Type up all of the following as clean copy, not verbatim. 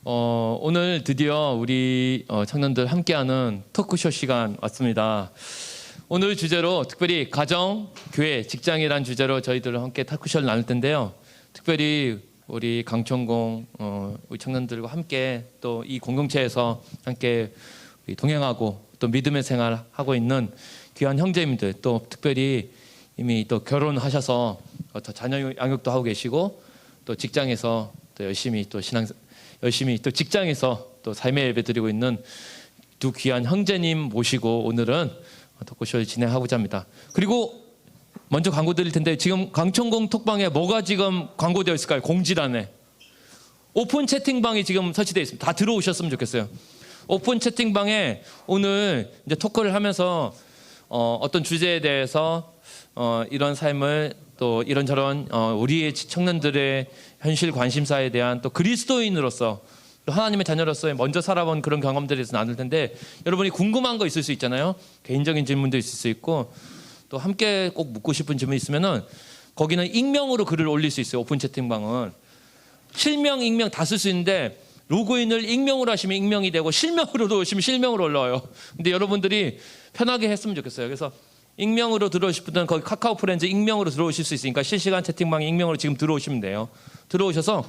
오늘 드디어 우리 청년들 함께하는 토크쇼 시간 왔습니다. 오늘 주제로 특별히 가정, 교회, 직장이란 주제로 저희들 함께 토크쇼를 나눌 텐데요. 특별히 우리 강천공 우리 청년들과 함께 또 이 공동체에서 함께 동행하고 또 믿음의 생활하고 있는 귀한 형제님들, 또 특별히 이미 또 결혼하셔서 더 자녀 양육도 하고 계시고 또 직장에서 또 열심히 또 직장에서 또 삶의 예배 드리고 있는 두 귀한 형제님 모시고 오늘은 토크쇼를 진행하고자 합니다. 그리고 먼저 광고 드릴 텐데, 지금 강천공 톡방에 뭐가 지금 광고되어 있을까요? 공지란에 오픈 채팅방이 지금 설치되어 있습니다. 다 들어오셨으면 좋겠어요. 오픈 채팅방에 오늘 이제 토크를 하면서 어떤 주제에 대해서 이런 삶을 또 이런저런 우리의 청년들의 현실 관심사에 대한 또 그리스도인으로서 또 하나님의 자녀로서 먼저 살아본 그런 경험들에 대해서 나눌 텐데, 여러분이 궁금한 거 있을 수 있잖아요. 개인적인 질문도 있을 수 있고 또 함께 꼭 묻고 싶은 질문 있으면은 거기는 익명으로 글을 올릴 수 있어요. 오픈 채팅방은 실명, 익명 다 쓸 수 있는데 로그인을 익명으로 하시면 익명이 되고 실명으로도 오시면 실명으로 올라와요. 근데 여러분들이 편하게 했으면 좋겠어요. 그래서 익명으로 들어오실 분들은 거기 카카오 프렌즈 익명으로 들어오실 수 있으니까 실시간 채팅방에 익명으로 지금 들어오시면 돼요. 들어오셔서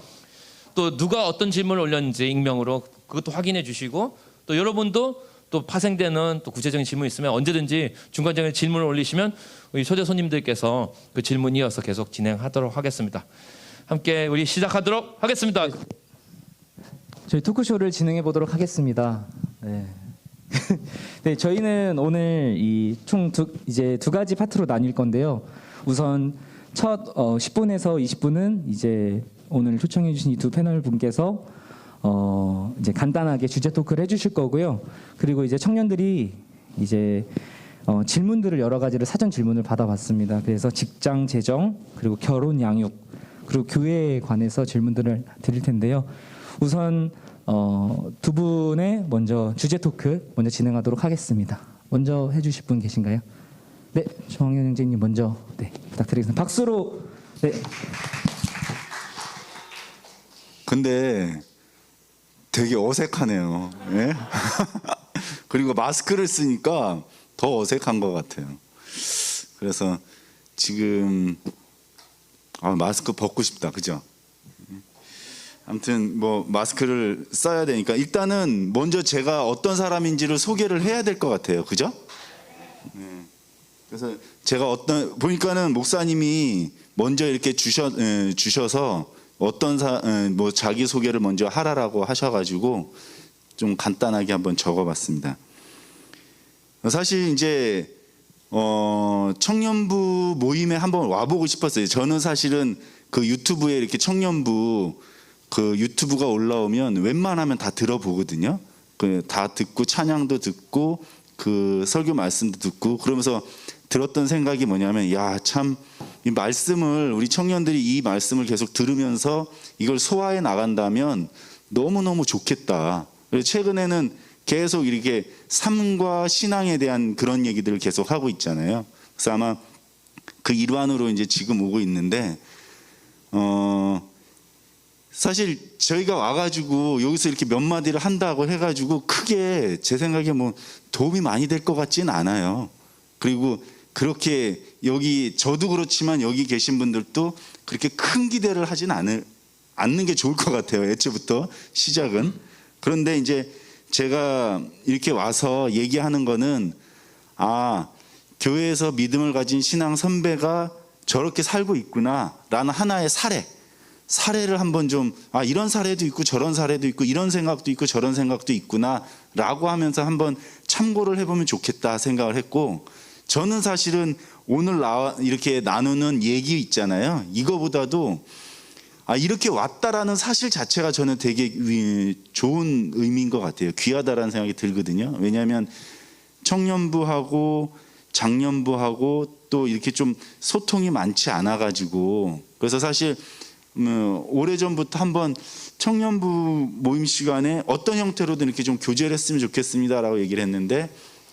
또 누가 어떤 질문을 올렸는지 익명으로 그것도 확인해 주시고, 또 여러분도 또 파생되는 또 구체적인 질문 있으면 언제든지 중간중간에 질문을 올리시면 우리 초대 손님들께서 그 질문 이어서 계속 진행하도록 하겠습니다. 함께 우리 시작하도록 하겠습니다. 저희 토크쇼를 진행해 보도록 하겠습니다. 네. 네, 저희는 오늘 총 두 가지 파트로 나뉠 건데요. 우선 첫 10분에서 20분은 이제 오늘 초청해 주신 이 두 패널 분께서 이제 간단하게 주제 토크를 해주실 거고요. 그리고 이제 청년들이 이제 질문들을 여러 가지를 사전 질문을 받아봤습니다. 그래서 직장, 재정, 그리고 결혼, 양육, 그리고 교회에 관해서 질문들을 드릴 텐데요. 우선 두 분의 먼저 주제 토크 먼저 진행하도록 하겠습니다. 먼저 해주실 분 계신가요? 네, 정학년 형제님 먼저 부탁드리겠습니다. 박수로. 네. 근데 되게 어색하네요. 예? 그리고 마스크를 쓰니까 더 어색한 것 같아요. 그래서 지금 마스크 벗고 싶다, 그죠? 아무튼 뭐 마스크를 써야 되니까 일단은 먼저 제가 어떤 사람인지를 소개를 해야 될 것 같아요, 그죠? 네. 그래서 제가 보니까는 목사님이 먼저 이렇게 주셔서 뭐 자기 소개를 먼저 하라라고 하셔가지고 좀 간단하게 한번 적어봤습니다. 사실 이제 청년부 모임에 한번 와보고 싶었어요. 저는 사실은 그 유튜브에 이렇게 청년부 그 유튜브가 올라오면 웬만하면 다 들어보거든요. 다 듣고 찬양도 듣고 그 설교 말씀도 듣고 그러면서 들었던 생각이 뭐냐면, 야, 참 이 말씀을 우리 청년들이 이 말씀을 계속 들으면서 이걸 소화해 나간다면 너무너무 좋겠다. 그래서 최근에는 계속 이렇게 삶과 신앙에 대한 그런 얘기들을 계속 하고 있잖아요. 그래서 아마 그 일환으로 이제 지금 오고 있는데, 사실 저희가 와가지고 여기서 이렇게 몇 마디를 한다고 해가지고 크게 제 생각에 뭐 도움이 많이 될 것 같지는 않아요. 그리고 그렇게 여기 저도 그렇지만 여기 계신 분들도 그렇게 큰 기대를 하진 않는 게 좋을 것 같아요. 애초부터 시작은. 그런데 이제 제가 이렇게 와서 얘기하는 거는, 교회에서 믿음을 가진 신앙 선배가 저렇게 살고 있구나 라는 하나의 사례를 한번 좀, 이런 사례도 있고 저런 사례도 있고 이런 생각도 있고 저런 생각도 있구나 라고 하면서 한번 참고를 해보면 좋겠다 생각을 했고, 저는 사실은 오늘 이렇게 나누는 얘기 있잖아요. 이거보다도 이렇게 왔다라는 사실 자체가 저는 되게 좋은 의미인 것 같아요. 귀하다라는 생각이 들거든요. 왜냐하면 청년부하고 장년부하고 또 이렇게 좀 소통이 많지 않아가지고, 그래서 사실 오래전부터 한번 청년부 모임 시간에 어떤 형태로든 이렇게 좀 교제를 했으면 좋겠습니다라고 얘기를 했는데,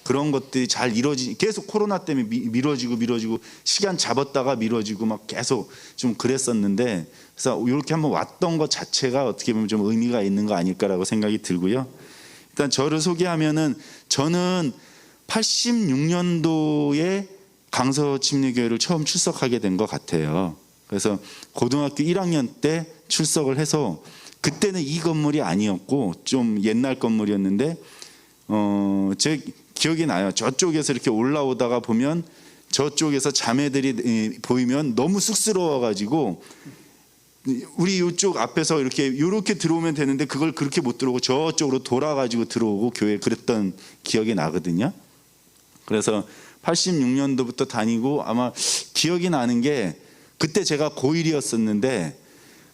그런 것들이 잘 계속 코로나 때문에 미뤄지고 시간 잡았다가 미뤄지고 막 계속 좀 그랬었는데, 그래서 이렇게 한번 왔던 것 자체가 어떻게 보면 좀 의미가 있는 거 아닐까라고 생각이 들고요. 일단 저를 소개하면은 저는 86년도에 강서침례교회를 처음 출석하게 된 것 같아요. 그래서 고등학교 1학년 때 출석을 해서 그때는 이 건물이 아니었고 좀 옛날 건물이었는데 제 기억이 나요. 저쪽에서 이렇게 올라오다가 보면 저쪽에서 자매들이 보이면 너무 쑥스러워가지고 우리 이쪽 앞에서 이렇게 들어오면 되는데 그걸 그렇게 못 들어오고 저쪽으로 돌아가지고 들어오고 교회 그랬던 기억이 나거든요. 그래서 86년도부터 다니고 아마 기억이 나는 게 그때 제가 고1이었었는데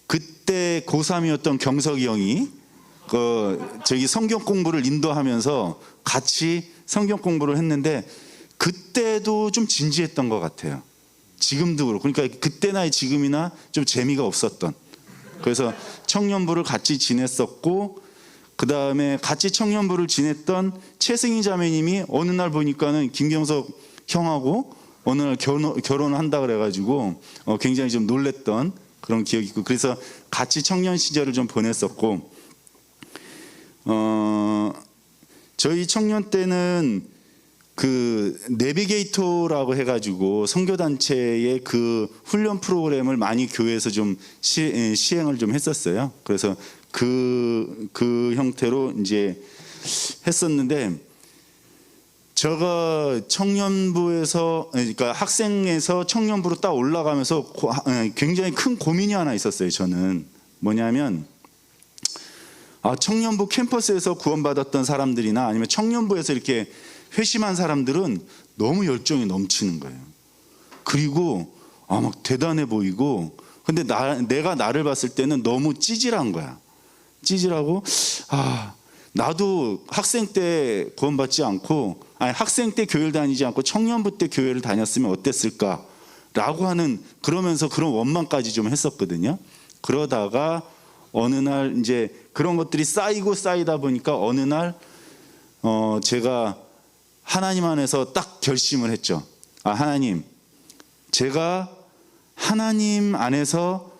그때 고3이었던 경석이 형이 저기 성경 공부를 인도하면서 같이 성경 공부를 했는데 그때도 좀 진지했던 것 같아요. 지금도 그렇고 그러니까 그때나 지금이나 좀 재미가 없었던. 그래서 청년부를 같이 지냈었고 그 다음에 같이 청년부를 지냈던 최승희 자매님이 어느 날 보니까는 김경석 형하고 어느 날 결혼을 한다 그래가지고 굉장히 좀 놀랬던 그런 기억이 있고 그래서 같이 청년 시절을 좀 보냈었고 저희 청년 때는 그 내비게이터라고 해가지고 선교단체의 그 훈련 프로그램을 많이 교회에서 좀 시행을 좀 했었어요. 그래서 그 형태로 이제 했었는데 제가 청년부에서 그러니까 학생에서 청년부로 딱 올라가면서 굉장히 큰 고민이 하나 있었어요. 저는 뭐냐면 청년부 캠퍼스에서 구원받았던 사람들이나 아니면 청년부에서 이렇게 회심한 사람들은 너무 열정이 넘치는 거예요. 그리고 막 대단해 보이고 근데 내가 나를 봤을 때는 너무 찌질한 거야. 찌질하고 나도 학생 때 구원받지 않고 학생 때 교회를 다니지 않고 청년부 때 교회를 다녔으면 어땠을까라고 하는 그러면서 그런 원망까지 좀 했었거든요. 그러다가 어느 날 이제 그런 것들이 쌓이다 보니까 어느 날 제가 하나님 안에서 딱 결심을 했죠. 하나님, 제가 하나님 안에서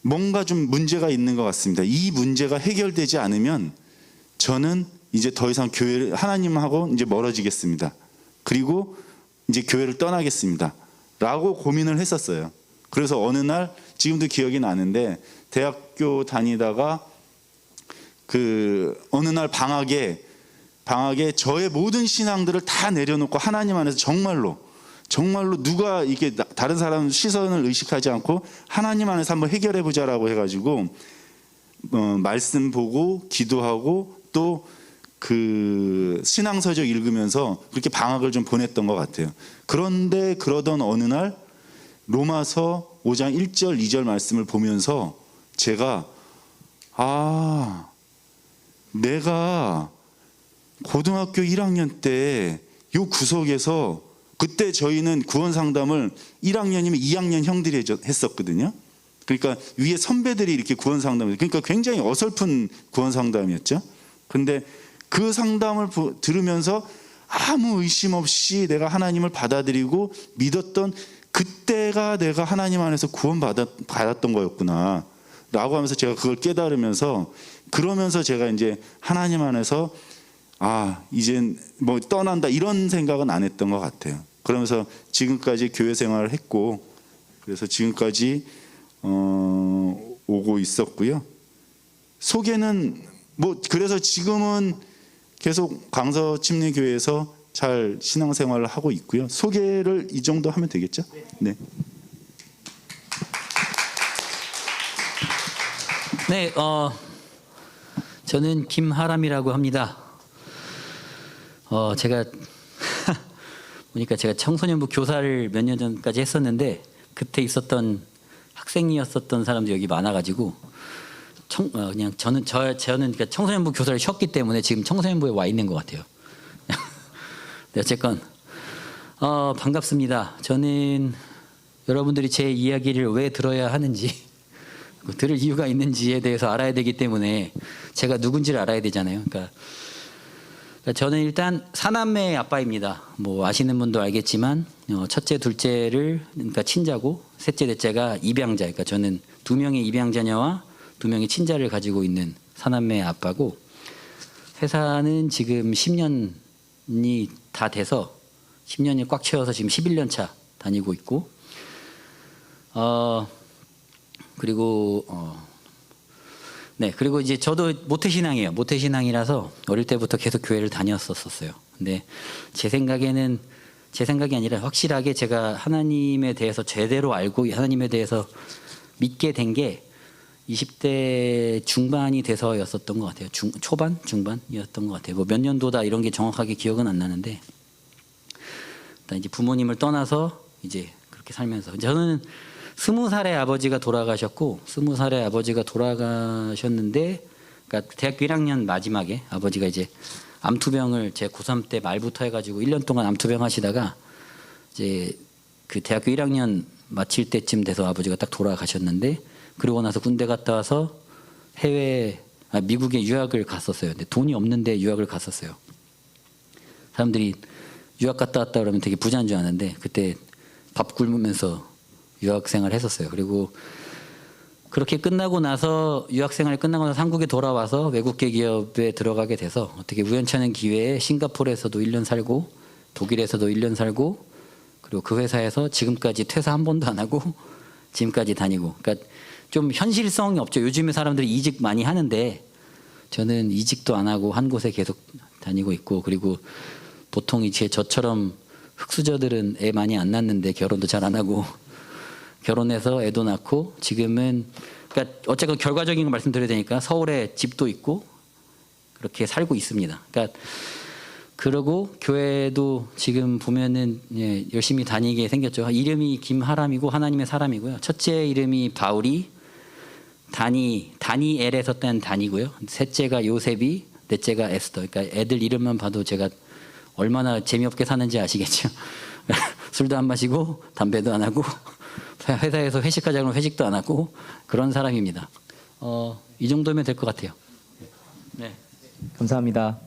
뭔가 좀 문제가 있는 것 같습니다. 이 문제가 해결되지 않으면 저는 이제 더 이상 교회를 하나님하고 이제 멀어지겠습니다. 그리고 이제 교회를 떠나겠습니다. 라고 고민을 했었어요. 그래서 어느 날 지금도 기억이 나는데 대학교 다니다가 어느 날 방학에 저의 모든 신앙들을 다 내려놓고 하나님 안에서 정말로 누가 이게 다른 사람 시선을 의식하지 않고 하나님 안에서 한번 해결해 보자라고 해가지고 말씀 보고 기도하고 또 그 신앙서적 읽으면서 그렇게 방학을 좀 보냈던 것 같아요. 그런데 그러던 어느 날 로마서 5장 1절 2절 말씀을 보면서 제가 내가 고등학교 1학년 때 요 구석에서 그때 저희는 구원 상담을 1학년이면 2학년 형들이 했었거든요. 그러니까 위에 선배들이 이렇게 구원 상담을 그러니까 굉장히 어설픈 구원 상담이었죠. 근데 그 상담을 들으면서 아무 의심 없이 내가 하나님을 받아들이고 믿었던 그때가 내가 하나님 안에서 구원받았던 거였구나 라고 하면서 제가 그걸 깨달으면서 그러면서 제가 이제 하나님 안에서 이젠 뭐 떠난다 이런 생각은 안 했던 것 같아요. 그러면서 지금까지 교회 생활을 했고 그래서 지금까지 오고 있었고요. 소개는 그래서 지금은 계속 강서침례교회에서 잘 신앙생활을 하고 있고요. 소개를 이 정도 하면 되겠죠? 네. 네, 저는 김하람이라고 합니다. 제가 보니까 제가 청소년부 교사를 몇 년 전까지 했었는데 그때 있었던 학생이었었던 사람도 여기 많아가지고 그냥 저는 그러니까 청소년부 교사를 쉬었기 때문에 지금 청소년부에 와 있는 것 같아요. 네, 어쨌건 반갑습니다. 저는 여러분들이 제 이야기를 왜 들어야 하는지 들을 이유가 있는지에 대해서 알아야 되기 때문에 제가 누군지를 알아야 되잖아요. 그러니까 그러니까 저는 일단 사남매의 아빠입니다. 뭐 아시는 분도 알겠지만 첫째, 둘째를 그러니까 친자고 셋째, 넷째가 입양자. 그러니까 저는 2명의 입양자녀와 2명의 친자를 가지고 있는 사남매의 아빠고 회사는 지금 10년이 다 돼서 10년이 꽉 채워서 지금 11년 차 다니고 있고 그리고 이제 저도 모태신앙이에요. 모태신앙이라서 어릴 때부터 계속 교회를 다녔었어요. 근데 제 생각이 아니라 확실하게 제가 하나님에 대해서 제대로 알고 하나님에 대해서 믿게 된 게 20대 중반이 돼서였었던 것 같아요. 초반? 중반이었던 것 같아요. 뭐 몇 년도다 이런 게 정확하게 기억은 안 나는데 일단 이제 부모님을 떠나서 이제 그렇게 살면서 저는 20살에 아버지가 돌아가셨고 20살에 아버지가 돌아가셨는데 그러니까 대학교 1학년 마지막에 아버지가 이제 암투병을 제 고3 때 말부터 해가지고 1년 동안 암투병 하시다가 이제 그 대학교 1학년 마칠 때쯤 돼서 아버지가 딱 돌아가셨는데 그러고 나서 군대 갔다 와서 미국에 유학을 갔었어요. 근데 돈이 없는데 유학을 갔었어요. 사람들이 유학 갔다 왔다 그러면 되게 부자인 줄 아는데 그때 밥 굶으면서 유학생활 했었어요. 그리고 그렇게 끝나고 나서 유학생활 끝나고 나서 한국에 돌아와서 외국계 기업에 들어가게 돼서 어떻게 우연찮은 기회에 싱가포르에서도 1년 살고 독일에서도 1년 살고 그리고 그 회사에서 지금까지 퇴사 한 번도 안 하고 지금까지 다니고 그러니까 좀 현실성이 없죠. 요즘에 사람들이 이직 많이 하는데 저는 이직도 안 하고 한 곳에 계속 다니고 있고 그리고 보통 이제 저처럼 흑수저들은 애 많이 안 낳는데 결혼도 잘 안 하고 결혼해서 애도 낳고 지금은 그러니까 어쨌건 결과적인 거 말씀드려야 되니까 서울에 집도 있고 그렇게 살고 있습니다. 그러니까 그러고 교회도 지금 보면은 열심히 다니게 생겼죠. 이름이 김하람이고 하나님의 사람이고요. 첫째 이름이 바울이 다니엘에서 딴 다니고요. 셋째가 요셉이 넷째가 에스더. 그러니까 애들 이름만 봐도 제가 얼마나 재미없게 사는지 아시겠죠. 술도 안 마시고 담배도 안 하고 회사에서 회식하자 그러면 회식도 안 하고 그런 사람입니다. 이 정도면 될 것 같아요. 네. 감사합니다.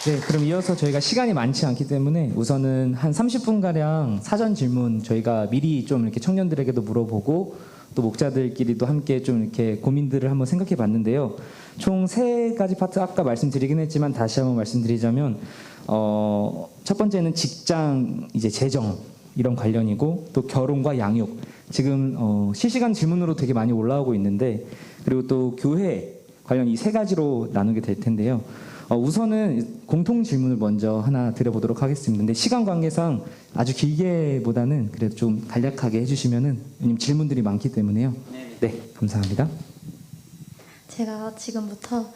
네, 그럼 이어서 저희가 시간이 많지 않기 때문에 우선은 한 30분가량 사전 질문 저희가 미리 좀 이렇게 청년들에게도 물어보고 또 목자들끼리도 함께 좀 이렇게 고민들을 한번 생각해 봤는데요. 총 3가지 파트 아까 말씀드리긴 했지만 다시 한번 말씀드리자면 첫 번째는 직장 이제 재정 이런 관련이고 또 결혼과 양육 지금 실시간 질문으로 되게 많이 올라오고 있는데 그리고 또 교회 관련 이 3가지로 나누게 될 텐데요. 우선은 공통 질문을 먼저 하나 드려보도록 하겠습니다. 근데 시간 관계상 아주 길게보다는 그래도 좀 간략하게 해주시면은 왜냐면 질문들이 많기 때문에요. 네, 감사합니다. 제가 지금부터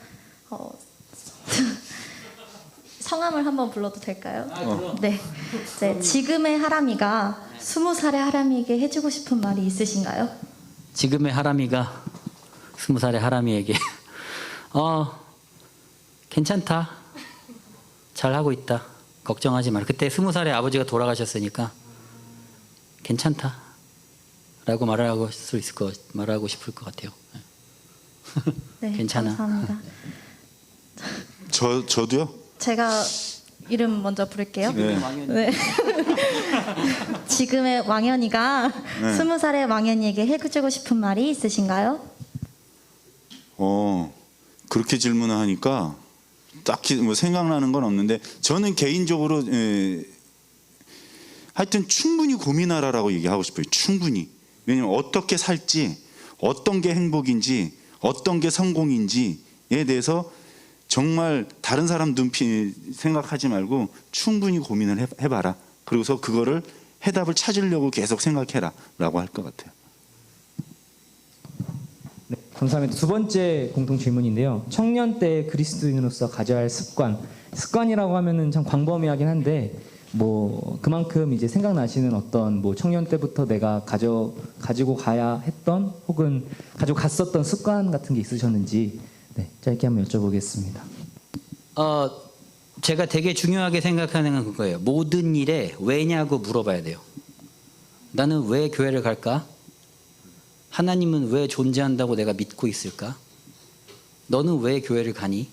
성함을 한번 불러도 될까요? 네. 네. 지금의 하람이가 20살의 하람이에게 해주고 싶은 말이 있으신가요? 지금의 하람이가 20살의 하람이에게 괜찮다. 잘하고 있다. 걱정하지 마라. 그때 20살에 아버지가 돌아가셨으니까 괜찮다. 라고 말하고 싶을 것 같아요. 네. 괜찮아. 감사합니다. 저도요. 제가 이름 먼저 부를게요. 네. 네. 지금의 왕현이가 20살의 왕현이에게 해주고 싶은 말이 있으신가요? 그렇게 질문을 하니까 딱히 뭐 생각나는 건 없는데 저는 개인적으로 하여튼 충분히 고민하라라고 얘기하고 싶어요. 충분히. 왜냐면 어떻게 살지, 어떤 게 행복인지, 어떤 게 성공인지에 대해서 정말 다른 사람 눈빛 생각하지 말고 충분히 고민을 해봐라. 그리고서 그거를 해답을 찾으려고 계속 생각해라라고 할 것 같아요. 네, 감사합니다. 두 번째 공통 질문인데요. 청년 때 그리스도인으로서 가져야 할 습관이라고 하면은 참 광범위하긴 한데 뭐 그만큼 이제 생각나시는 어떤 뭐 청년 때부터 내가 가지고 가야 했던 혹은 가지고 갔었던 습관 같은 게 있으셨는지 네, 짧게 한번 여쭤보겠습니다. 제가 되게 중요하게 생각하는 건 그거예요. 모든 일에 왜냐고 물어봐야 돼요. 나는 왜 교회를 갈까? 하나님은 왜 존재한다고 내가 믿고 있을까? 너는 왜 교회를 가니?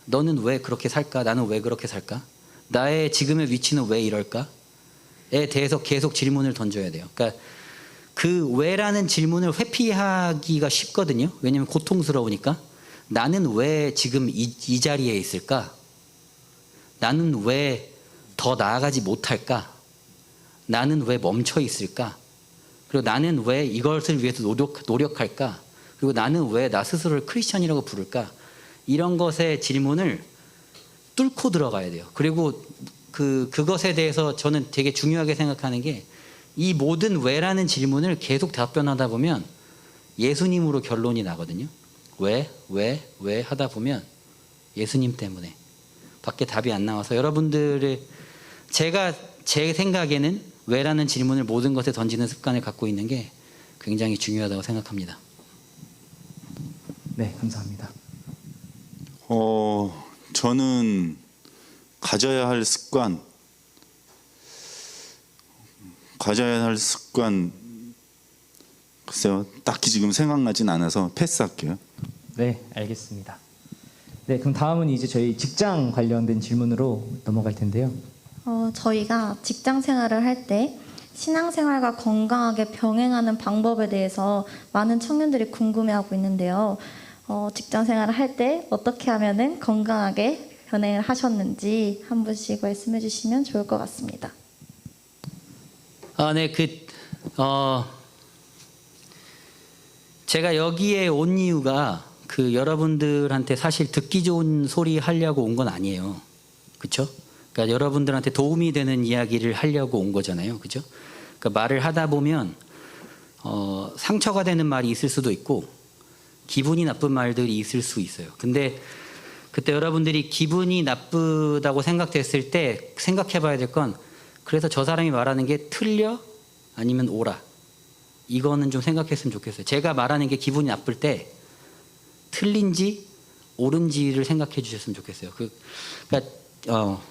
너는 왜 그렇게 살까? 나는 왜 그렇게 살까? 나의 지금의 위치는 왜 이럴까?에 대해서 계속 질문을 던져야 돼요. 그러니까 그 왜라는 질문을 회피하기가 쉽거든요. 왜냐하면 고통스러우니까. 나는 왜 지금 이 자리에 있을까? 나는 왜 더 나아가지 못할까? 나는 왜 멈춰 있을까? 그리고 나는 왜 이것을 위해서 노력할까? 그리고 나는 왜 나 스스로를 크리스천이라고 부를까? 이런 것의 질문을 뚫고 들어가야 돼요. 그리고 그것에 대해서 저는 되게 중요하게 생각하는 게 이 모든 왜라는 질문을 계속 답변하다 보면 예수님으로 결론이 나거든요. 왜 하다 보면 예수님 때문에 밖에 답이 안 나와서 여러분들의 제가 제 생각에는 왜라는 질문을 모든 것에 던지는 습관을 갖고 있는 게 굉장히 중요하다고 생각합니다. 네, 감사합니다. 저는 가져야 할 습관 글쎄요, 딱히 지금 생각나진 않아서 패스할게요. 네, 알겠습니다. 네, 그럼 다음은 이제 저희 직장 관련된 질문으로 넘어갈 텐데요. 저희가 직장 생활을 할 때 신앙생활과 건강하게 병행하는 방법에 대해서 많은 청년들이 궁금해하고 있는데요. 직장 생활을 할 때 어떻게 하면은 건강하게 병행을 하셨는지 한 분씩 말씀해 주시면 좋을 것 같습니다. 네, 제가 여기에 온 이유가 여러분들한테 사실 듣기 좋은 소리 하려고 온 건 아니에요. 그렇죠? 그러니까 여러분들한테 도움이 되는 이야기를 하려고 온 거잖아요. 그렇죠? 그러니까 말을 하다 보면 상처가 되는 말이 있을 수도 있고 기분이 나쁜 말들이 있을 수 있어요. 근데 그때 여러분들이 기분이 나쁘다고 생각됐을 때 생각해 봐야 될 건 그래서 저 사람이 말하는 게 틀려? 아니면 옳아? 이거는 좀 생각했으면 좋겠어요. 제가 말하는 게 기분이 나쁠 때 틀린지 옳은지를 생각해 주셨으면 좋겠어요.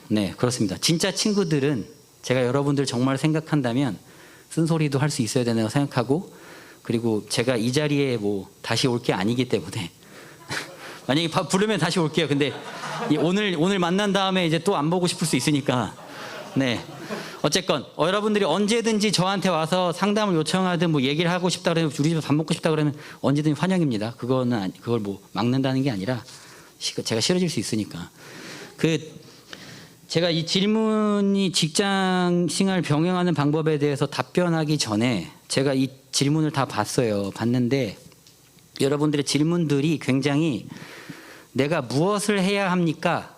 네, 그렇습니다. 진짜 친구들은 제가 여러분들 정말 생각한다면 쓴소리도 할 수 있어야 된다고 생각하고 그리고 제가 이 자리에 다시 올 게 아니기 때문에 만약에 부르면 다시 올게요. 근데 오늘 만난 다음에 이제 또 안 보고 싶을 수 있으니까 네. 어쨌건 여러분들이 언제든지 저한테 와서 상담을 요청하든 얘기를 하고 싶다 그러면 우리 집에 밥 먹고 싶다 그러면 언제든지 환영입니다. 그걸 막는다는 게 아니라 제가 싫어질 수 있으니까. 제가 이 질문이 직장 생활 병행하는 방법에 대해서 답변하기 전에 제가 이 질문을 다 봤는데 여러분들의 질문들이 굉장히 내가 무엇을 해야 합니까?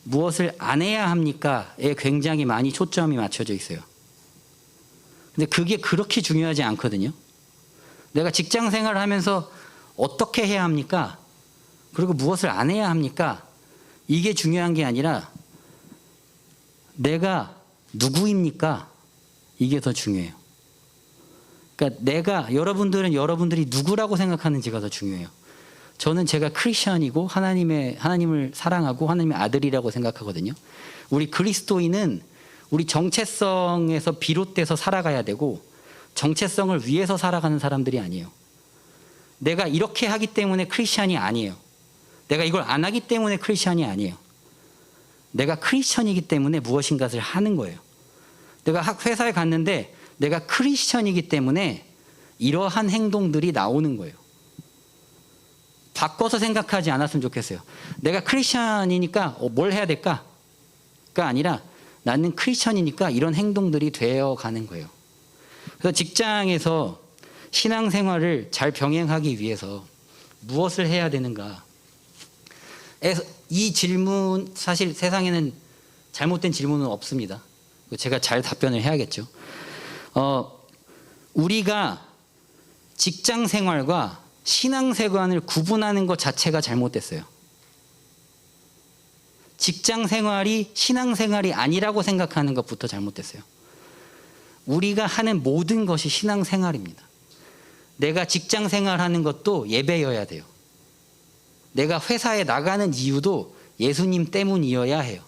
무엇을 안 해야 합니까?에 굉장히 많이 초점이 맞춰져 있어요. 근데 그게 그렇게 중요하지 않거든요. 내가 직장 생활을 하면서 어떻게 해야 합니까? 그리고 무엇을 안 해야 합니까? 이게 중요한 게 아니라 내가 누구입니까? 이게 더 중요해요. 그러니까 여러분들은 여러분들이 누구라고 생각하는지가 더 중요해요. 저는 제가 크리스천이고 하나님을 사랑하고 하나님의 아들이라고 생각하거든요. 우리 그리스도인은 우리 정체성에서 비롯돼서 살아가야 되고 정체성을 위해서 살아가는 사람들이 아니에요. 내가 이렇게 하기 때문에 크리스천이 아니에요. 내가 이걸 안 하기 때문에 크리스천이 아니에요. 내가 크리스천이기 때문에 무엇인가를 하는 거예요. 내가 회사에 갔는데 내가 크리스천이기 때문에 이러한 행동들이 나오는 거예요. 바꿔서 생각하지 않았으면 좋겠어요. 내가 크리스천이니까 뭘 해야 될까? 가 아니라 나는 크리스천이니까 이런 행동들이 되어가는 거예요. 그래서 직장에서 신앙생활을 잘 병행하기 위해서 무엇을 해야 되는가? 이 질문 사실 세상에는 잘못된 질문은 없습니다. 제가 잘 답변을 해야겠죠. 우리가 직장 생활과 신앙생활을 구분하는 것 자체가 잘못됐어요. 직장 생활이 신앙생활이 아니라고 생각하는 것부터 잘못됐어요. 우리가 하는 모든 것이 신앙생활입니다. 내가 직장 생활하는 것도 예배여야 돼요. 내가 회사에 나가는 이유도 예수님 때문이어야 해요.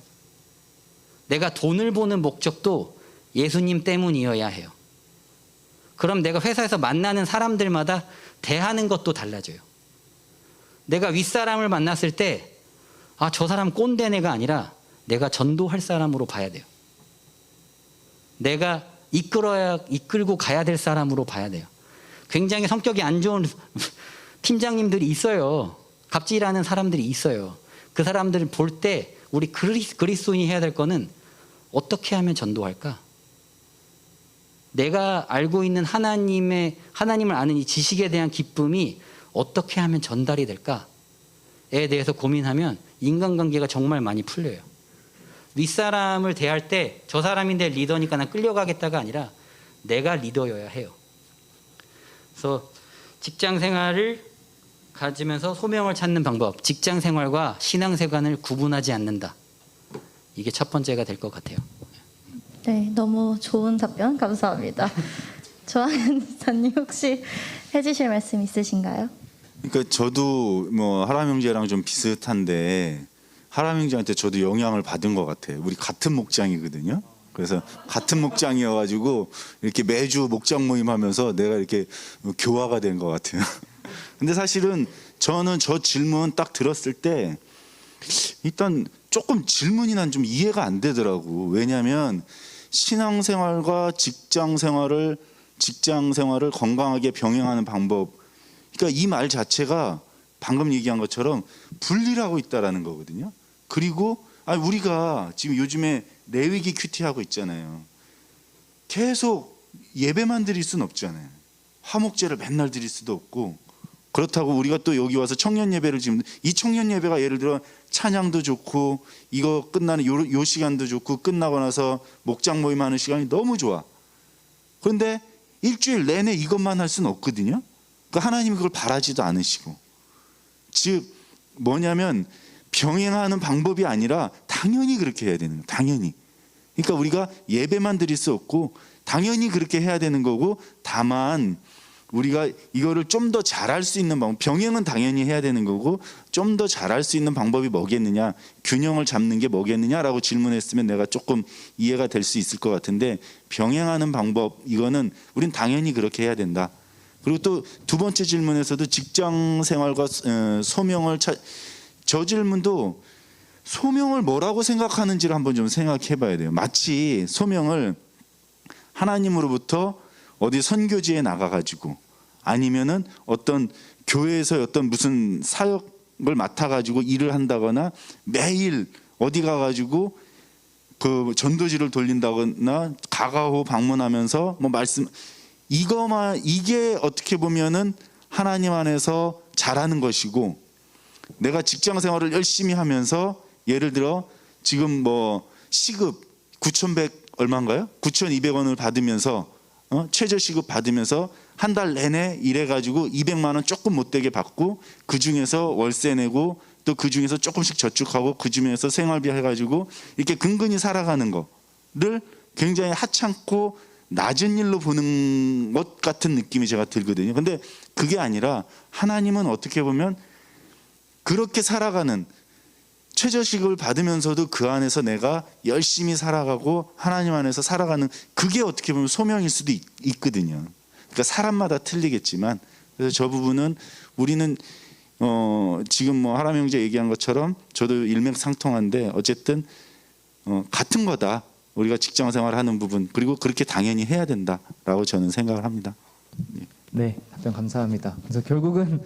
내가 돈을 버는 목적도 예수님 때문이어야 해요. 그럼 내가 회사에서 만나는 사람들마다 대하는 것도 달라져요. 내가 윗사람을 만났을 때 아, 저 사람 꼰대네가 아니라 내가 전도할 사람으로 봐야 돼요. 내가 이끌고 가야 될 사람으로 봐야 돼요. 굉장히 성격이 안 좋은 팀장님들이 있어요. 갑질하는 사람들이 있어요. 그 사람들을 볼 때 우리 그리스도인이 해야 될 거는 어떻게 하면 전도할까? 내가 알고 있는 하나님을 아는 이 지식에 대한 기쁨이 어떻게 하면 전달이 될까에 대해서 고민하면 인간관계가 정말 많이 풀려요. 윗사람을 대할 때 저 사람이 내 리더니까 난 끌려가겠다가 아니라 내가 리더여야 해요. 그래서 직장 생활을 가지면서 소명을 찾는 방법, 직장 생활과 신앙생활을 구분하지 않는다. 이게 첫 번째가 될 것 같아요. 네, 너무 좋은 답변 감사합니다. 조항현 목사님 혹시 해주실 말씀 있으신가요? 그러니까 저도 뭐 하람 형제랑 좀 비슷한데 하람 형제한테 저도 영향을 받은 것 같아요. 우리 같은 목장이거든요. 그래서 같은 목장이어가지고 이렇게 매주 목장 모임하면서 내가 이렇게 교화가 된 것 같아요. 근데 사실은 저는 저 질문 딱 들었을 때 일단 조금 질문이 난 좀 이해가 안 되더라고. 왜냐하면 신앙생활과 직장생활을 건강하게 병행하는 방법. 그러니까 이 말 자체가 방금 얘기한 것처럼 분리하고 있다라는 거거든요. 그리고 우리가 지금 요즘에 레위기 큐티하고 있잖아요. 계속 예배만 드릴 수는 없잖아요. 화목제를 맨날 드릴 수도 없고. 그렇다고 우리가 또 여기 와서 청년 예배를 지금 이 청년 예배가 예를 들어 찬양도 좋고 이거 끝나는 요 시간도 좋고 끝나고 나서 목장 모임하는 시간이 너무 좋아. 그런데 일주일 내내 이것만 할 수는 없거든요. 그러니까 하나님이 그걸 바라지도 않으시고, 즉 뭐냐면 병행하는 방법이 아니라 당연히 그렇게 해야 되는 거예요. 당연히. 그러니까 우리가 예배만 드릴 수 없고 당연히 그렇게 해야 되는 거고, 다만 우리가 이거를 좀 더 잘할 수 있는 방법, 병행은 당연히 해야 되는 거고 좀 더 잘할 수 있는 방법이 뭐겠느냐, 균형을 잡는 게 뭐겠느냐라고 질문했으면 내가 조금 이해가 될 수 있을 것 같은데, 병행하는 방법 이거는 우린 당연히 그렇게 해야 된다. 그리고 또 두 번째 질문에서도 직장 생활과 소명을 저 질문도 소명을 뭐라고 생각하는지를 한번 좀 생각해 봐야 돼요. 마치 소명을 하나님으로부터 어디 선교지에 나가가지고 아니면은 어떤 교회에서 어떤 무슨 사역을 맡아가지고 일을 한다거나 매일 어디 가가지고 그 전도지를 돌린다거나 가가호 방문하면서 뭐 말씀, 이게 어떻게 보면은 하나님 안에서 잘하는 것이고, 내가 직장 생활을 열심히 하면서 예를 들어 지금 뭐 시급 9,100 얼마인가요? 9,200원을 받으면서 최저 시급 받으면서 한 달 내내 일해가지고 200만 원 조금 못되게 받고, 그 중에서 월세 내고 또 그 중에서 조금씩 저축하고 그 중에서 생활비 해가지고 이렇게 근근히 살아가는 거를 굉장히 하찮고 낮은 일로 보는 것 같은 느낌이 제가 들거든요. 근데 그게 아니라 하나님은 어떻게 보면 그렇게 살아가는, 최저시급을 받으면서도 그 안에서 내가 열심히 살아가고 하나님 안에서 살아가는, 그게 어떻게 보면 소명일 수도 있거든요. 그러니까 사람마다 틀리겠지만, 그래서 저 부분은 우리는 지금 뭐 하람 형제 얘기한 것처럼 저도 일맥상통한데 어쨌든 같은 거다. 우리가 직장 생활하는 부분, 그리고 그렇게 당연히 해야 된다라고 저는 생각을 합니다. 네, 답변 감사합니다. 그래서 결국은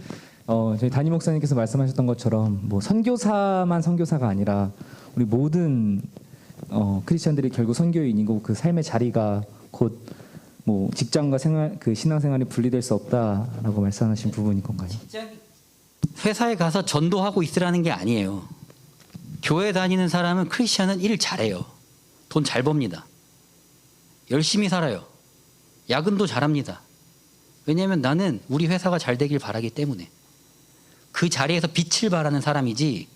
저희 담임 목사님께서 말씀하셨던 것처럼 뭐 선교사만 선교사가 아니라 우리 모든 크리스천들이 결국 선교인이고, 그 삶의 자리가 곧 뭐 직장과 그 신앙생활이 분리될 수 없다라고 말씀하신 부분인 건가요? 회사에 가서 전도하고 있으라는 게 아니에요. 교회 다니는 사람은, 크리스천은 일 잘해요. 돈 잘 법니다. 열심히 살아요. 야근도 잘합니다. 왜냐하면 나는 우리 회사가 잘 되길 바라기 때문에. 그 자리에서 빛을 발하는 사람이지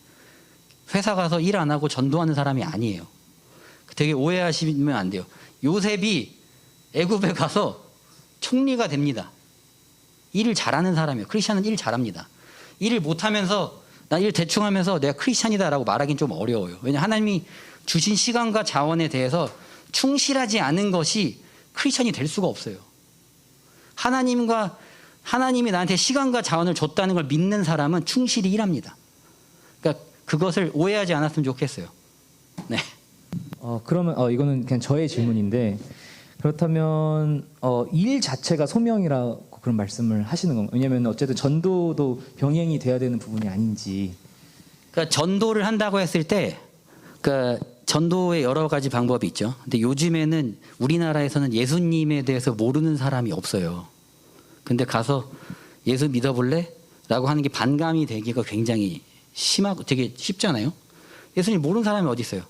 회사 가서 일 안 하고 전도하는 사람이 아니에요. 되게 오해하시면 안 돼요. 요셉이 애굽에 가서 총리가 됩니다. 일을 잘하는 사람이에요. 크리스천은 일 잘합니다. 일을 못하면서 나 일 대충 하면서 내가 크리스천이다라고 말하기는 좀 어려워요. 왜냐하면 하나님이 주신 시간과 자원에 대해서 충실하지 않은 것이 크리스천이 될 수가 없어요. 하나님이 나한테 시간과 자원을 줬다는 걸 믿는 사람은 충실히 일합니다. 그러니까 그것을 오해하지 않았으면 좋겠어요. 네. 그러면 이거는 그냥 저의 질문인데 그렇다면 일 자체가 소명이라고 그런 말씀을 하시는 건가요? 왜냐하면 어쨌든 전도도 병행이 돼야 되는 부분이 아닌지. 그러니까 전도를 한다고 했을 때, 그러니까 전도의 여러 가지 방법이 있죠. 근데 요즘에는 우리나라에서는 예수님에 대해서 모르는 사람이 없어요. 근데 가서 예수 믿어볼래? 라고 하는 게 반감이 되기가 굉장히 심하고 되게 쉽잖아요. 예수님 모르는 사람이 어디 있어요?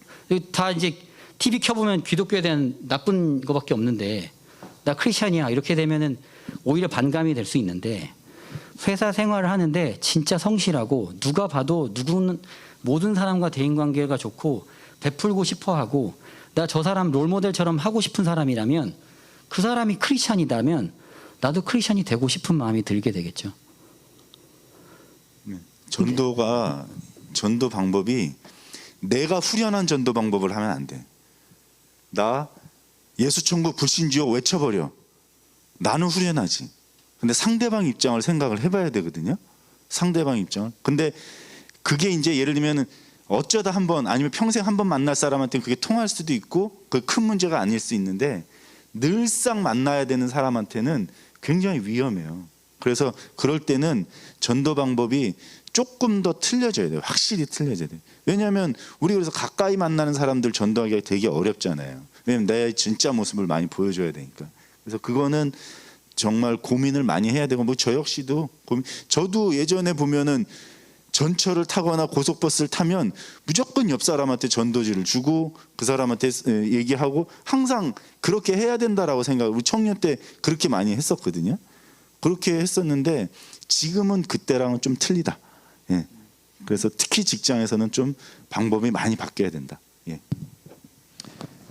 다 이제 TV 켜보면 기독교에 대한 나쁜 거밖에 없는데 나 크리스찬이야 이렇게 되면은 오히려 반감이 될 수 있는데, 회사 생활을 하는데 진짜 성실하고 누가 봐도 누구는 모든 사람과 대인관계가 좋고 베풀고 싶어하고 나 저 사람 롤모델처럼 하고 싶은 사람이라면, 그 사람이 크리스찬이라면 나도 크리스찬이 되고 싶은 마음이 들게 되겠죠. 전도 방법이 내가 후련한 전도 방법을 하면 안 돼. 나 예수 천국 불신지옥 외쳐버려. 나는 후련하지. 근데 상대방 입장을 생각을 해봐야 되거든요. 상대방 입장을. 근데 그게 이제 예를 들면 어쩌다 한 번 아니면 평생 한 번 만날 사람한테는 그게 통할 수도 있고 그 큰 문제가 아닐 수 있는데, 늘상 만나야 되는 사람한테는 굉장히 위험해요. 그래서 그럴 때는 전도 방법이 조금 더 틀려져야 돼요. 확실히 틀려져야 돼요. 왜냐하면 우리 그래서 가까이 만나는 사람들 전도하기가 되게 어렵잖아요. 왜냐하면 내 진짜 모습을 많이 보여줘야 되니까. 그래서 그거는 정말 고민을 많이 해야 되고, 뭐 저 역시도 저도 예전에 보면은 전철을 타거나 고속버스를 타면 무조건 옆 사람한테 전도지를 주고 그 사람한테 얘기하고 항상 그렇게 해야 된다라고 생각을, 우리 청년 때 그렇게 많이 했었거든요. 그렇게 했었는데 지금은 그때랑은 좀 틀리다. 예. 그래서 특히 직장에서는 좀 방법이 많이 바뀌어야 된다. 예.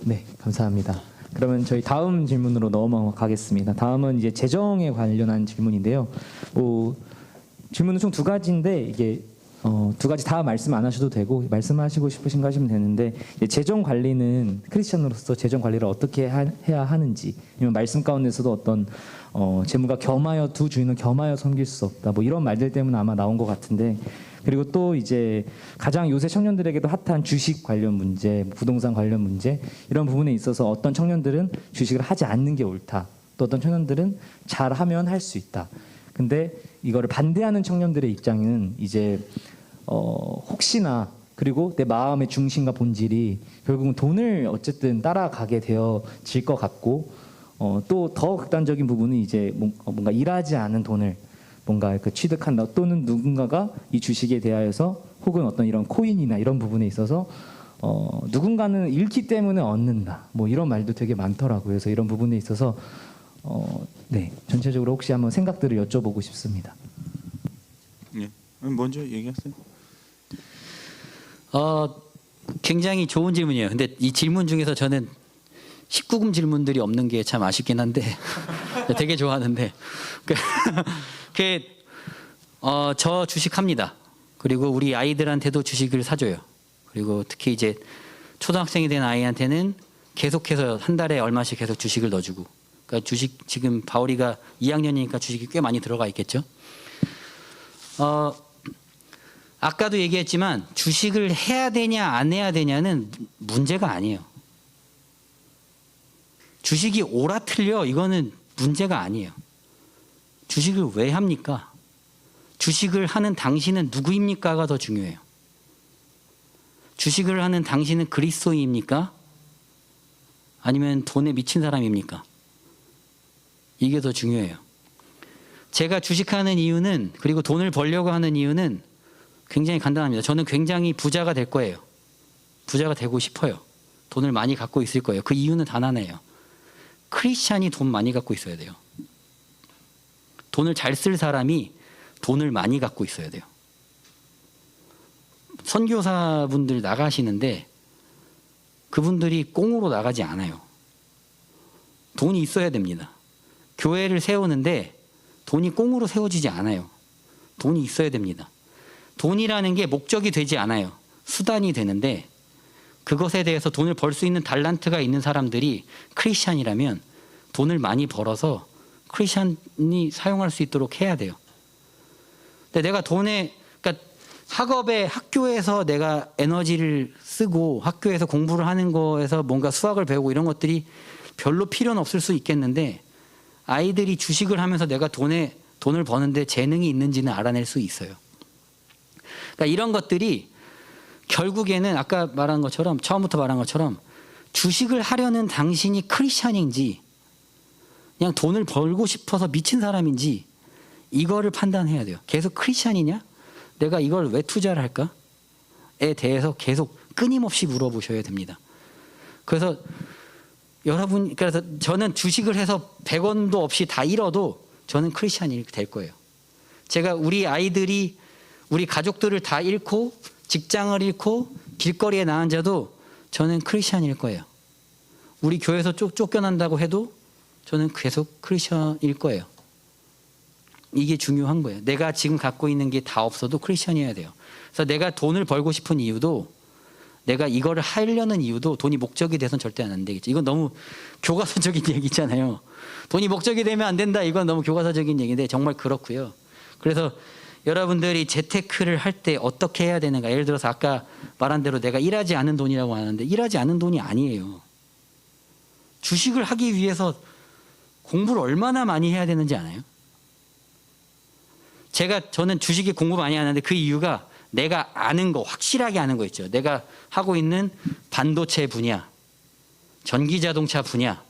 네, 감사합니다. 그러면 저희 다음 질문으로 넘어가겠습니다. 다음은 이제 재정에 관련한 질문인데요. 질문은 총 두 가지인데 이게 두 가지 다 말씀 안 하셔도 되고 말씀하시고 싶으신 거 하시면 되는데, 재정 관리는 크리스천으로서 재정 관리를 어떻게 해야 하는지, 아니면 말씀 가운데서도 어떤 재물과 겸하여 두 주인은 겸하여 섬길 수 없다, 뭐 이런 말들 때문에 아마 나온 것 같은데, 그리고 또 이제 가장 요새 청년들에게도 핫한 주식 관련 문제, 부동산 관련 문제, 이런 부분에 있어서 어떤 청년들은 주식을 하지 않는 게 옳다, 또 어떤 청년들은 잘하면 할 수 있다. 근데 이거를 반대하는 청년들의 입장은 이제 혹시나, 그리고 내 마음의 중심과 본질이 결국은 돈을 어쨌든 따라가게 되어질 것 같고, 또 더 극단적인 부분은 이제 뭔가 일하지 않은 돈을 뭔가 그 취득한다, 또는 누군가가 이 주식에 대하여서 혹은 어떤 이런 코인이나 이런 부분에 있어서 누군가는 잃기 때문에 얻는다, 뭐 이런 말도 되게 많더라고요. 그래서 이런 부분에 있어서 네, 전체적으로 혹시 한번 생각들을 여쭤보고 싶습니다. 예. 먼저 얘기하세요. 굉장히 좋은 질문이에요. 근데 이 질문 중에서 저는 19금 질문들이 없는 게 참 아쉽긴 한데 되게 좋아하는데 저 주식합니다. 그리고 우리 아이들한테도 주식을 사줘요. 그리고 특히 이제 초등학생이 된 아이한테는 계속해서 한 달에 얼마씩 계속 주식을 넣어주고, 그러니까 주식 지금 바울이가 2학년이니까 주식이 꽤 많이 들어가 있겠죠. 아까도 얘기했지만 주식을 해야 되냐 안 해야 되냐는 문제가 아니에요. 주식이 옳아 틀려 이거는 문제가 아니에요. 주식을 왜 합니까? 주식을 하는 당신은 누구입니까가 더 중요해요. 주식을 하는 당신은 그리스도인입니까? 아니면 돈에 미친 사람입니까? 이게 더 중요해요. 제가 주식하는 이유는, 그리고 돈을 벌려고 하는 이유는 굉장히 간단합니다. 저는 굉장히 부자가 될 거예요. 부자가 되고 싶어요. 돈을 많이 갖고 있을 거예요. 그 이유는 단 하나예요. 크리스찬이 돈 많이 갖고 있어야 돼요. 돈을 잘 쓸 사람이 돈을 많이 갖고 있어야 돼요. 선교사분들 나가시는데 그분들이 꽁으로 나가지 않아요. 돈이 있어야 됩니다. 교회를 세우는데 돈이 꽁으로 세워지지 않아요. 돈이 있어야 됩니다. 돈이라는 게 목적이 되지 않아요. 수단이 되는데, 그것에 대해서 돈을 벌 수 있는 달란트가 있는 사람들이 크리스찬이라면 돈을 많이 벌어서 크리스찬이 사용할 수 있도록 해야 돼요. 근데 내가 그러니까 학업에 학교에서 내가 에너지를 쓰고 학교에서 공부를 하는 거에서 뭔가 수학을 배우고 이런 것들이 별로 필요는 없을 수 있겠는데 아이들이 주식을 하면서 내가 돈을 버는데 재능이 있는지는 알아낼 수 있어요. 그러니까 이런 것들이 결국에는 아까 말한 것처럼 처음부터 말한 것처럼 주식을 하려는 당신이 크리스찬인지 그냥 돈을 벌고 싶어서 미친 사람인지 이거를 판단해야 돼요. 계속 크리스찬이냐? 내가 이걸 왜 투자를 할까?에 대해서 계속 끊임없이 물어보셔야 됩니다. 그래서 그래서 저는 주식을 해서 100원도 없이 다 잃어도 저는 크리스찬이 될 거예요. 제가 우리 아이들이 우리 가족들을 다 잃고 직장을 잃고 길거리에 나앉아도 저는 크리스찬일 거예요. 우리 교회에서 쫓겨난다고 해도 저는 계속 크리스찬일 거예요. 이게 중요한 거예요. 내가 지금 갖고 있는 게 다 없어도 크리스찬이어야 돼요. 그래서 내가 돈을 벌고 싶은 이유도 내가 이거를 하려는 이유도 돈이 목적이 돼서는 절대 안 되겠죠. 이건 너무 교과서적인 얘기잖아요. 돈이 목적이 되면 안 된다. 이건 너무 교과서적인 얘기인데 정말 그렇고요. 그래서 여러분들이 재테크를 할 때 어떻게 해야 되는가. 예를 들어서 아까 말한 대로 내가 일하지 않은 돈이라고 하는데 일하지 않은 돈이 아니에요. 주식을 하기 위해서 공부를 얼마나 많이 해야 되는지 아나요? 저는 주식에 공부 많이 하는데 그 이유가 내가 아는 거, 확실하게 아는 거 있죠. 내가 하고 있는 반도체 분야, 전기자동차 분야,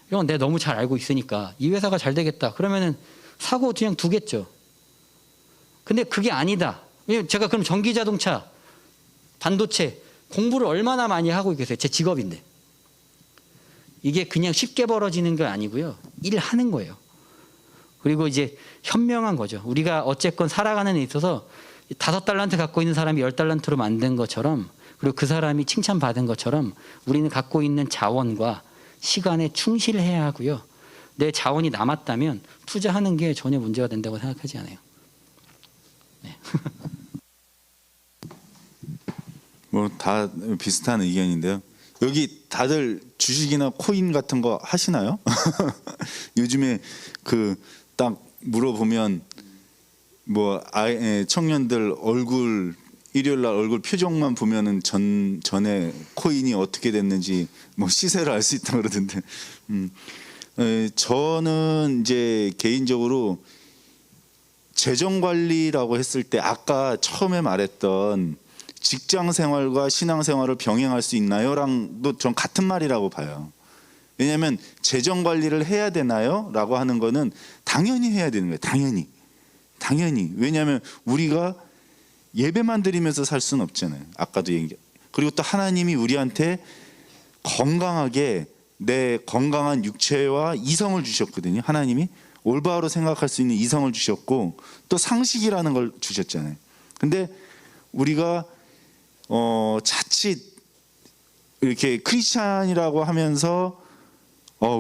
이건 내가 너무 잘 알고 있으니까 이 회사가 잘 되겠다. 그러면은 사고 그냥 두겠죠. 근데 그게 아니다. 왜냐면 제가 그럼 전기자동차, 반도체 공부를 얼마나 많이 하고 있겠어요. 제 직업인데. 이게 그냥 쉽게 벌어지는 게 아니고요. 일하는 거예요. 그리고 이제 현명한 거죠. 우리가 어쨌건 살아가는 데 있어서 5달란트 갖고 있는 사람이 10달란트로 만든 것처럼 그리고 그 사람이 칭찬받은 것처럼 우리는 갖고 있는 자원과 시간에 충실해야 하고요. 내 자원이 남았다면 투자하는 게 전혀 문제가 된다고 생각하지 않아요. 네. 뭐 다 비슷한 의견인데요. 여기 다들 주식이나 코인 같은 거 하시나요? 요즘에 딱 물어보면 뭐 청년들 얼굴 일요일 날 얼굴 표정만 보면은 전에 코인이 어떻게 됐는지 뭐 시세를 알 수 있다 그러던데. 저는 이제 개인적으로 재정 관리라고 했을 때 아까 처음에 말했던 직장 생활과 신앙 생활을 병행할 수 있나요?랑도 전 같은 말이라고 봐요. 왜냐하면 재정 관리를 해야 되나요? 라고 하는 거는 당연히 해야 되는 거예요. 당연히. 왜냐하면 우리가 예배만 드리면서 살 수는 없잖아요. 아까도 얘기. 그리고 또 하나님이 우리한테 건강하게 내 건강한 육체와 이성을 주셨거든요. 하나님이 올바로 생각할 수 있는 이성을 주셨고 또 상식이라는 걸 주셨잖아요. 근데 우리가 자칫 이렇게 크리스찬이라고 하면서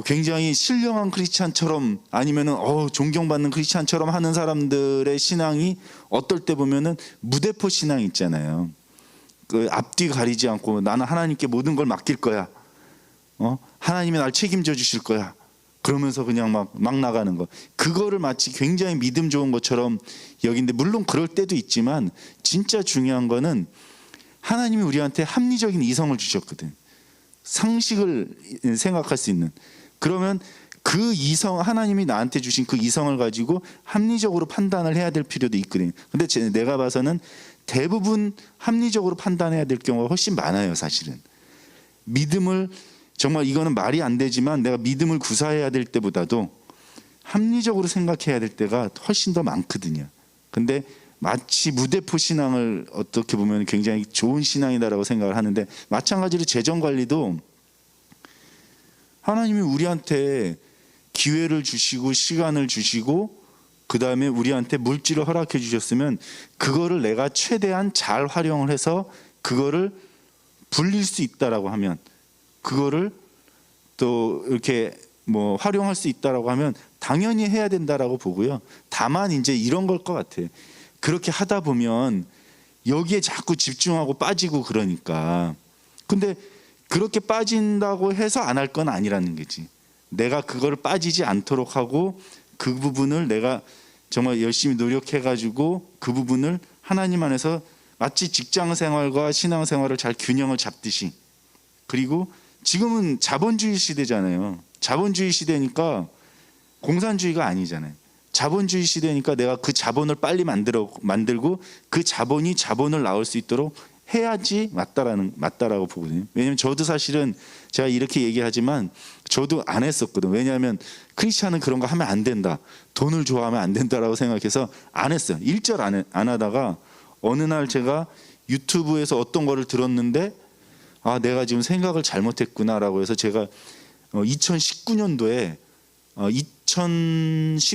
굉장히 신령한 크리스찬처럼 아니면은 존경받는 크리스찬처럼 하는 사람들의 신앙이 어떨 때 보면은 무대포 신앙 있잖아요. 그 앞뒤 가리지 않고 나는 하나님께 모든 걸 맡길 거야. 하나님이 날 책임져 주실 거야. 그러면서 그냥 막 나가는 거. 그거를 마치 굉장히 믿음 좋은 것처럼 여기는데 물론 그럴 때도 있지만 진짜 중요한 거는 하나님이 우리한테 합리적인 이성을 주셨거든. 상식을 생각할 수 있는. 그러면 그 이성, 하나님이 나한테 주신 그 이성을 가지고 합리적으로 판단을 해야 될 필요도 있거든요. 근데 내가 봐서는 대부분 합리적으로 판단해야 될 경우가 훨씬 많아요, 사실은. 믿음을 정말 이거는 말이 안 되지만 내가 믿음을 구사해야 될 때보다도 합리적으로 생각해야 될 때가 훨씬 더 많거든요. 근데 마치 무대포 신앙을 어떻게 보면 굉장히 좋은 신앙이다라고 생각을 하는데 마찬가지로 재정 관리도 하나님이 우리한테 기회를 주시고 시간을 주시고 그 다음에 우리한테 물질을 허락해 주셨으면 그거를 내가 최대한 잘 활용을 해서 그거를 불릴 수 있다라고 하면 그거를 또 이렇게 뭐 활용할 수 있다라고 하면 당연히 해야 된다라고 보고요. 다만 이제 이런 걸 것 같아요. 그렇게 하다 보면 여기에 자꾸 집중하고 빠지고 그러니까. 근데 그렇게 빠진다고 해서 안 할 건 아니라는 거지. 내가 그걸 빠지지 않도록 하고 그 부분을 내가 정말 열심히 노력해가지고 그 부분을 하나님 안에서 마치 직장 생활과 신앙 생활을 잘 균형을 잡듯이, 그리고 지금은 자본주의 시대잖아요. 자본주의 시대니까 공산주의가 아니잖아요. 자본주의 시대니까 내가 그 자본을 빨리 만들고 그 자본이 자본을 낳을 수 있도록 해야지 맞다라고 보거든요. 왜냐하면 저도 사실은 제가 이렇게 얘기하지만 저도 안 했었거든. 왜냐하면 크리스찬은 그런 거 하면 안 된다, 돈을 좋아하면 안 된다라고 생각해서 안 했어요. 일절 안 하다가 어느 날 제가 유튜브에서 어떤 거를 들었는데 아, 내가 지금 생각을 잘못했구나라고 해서 제가 2019년도에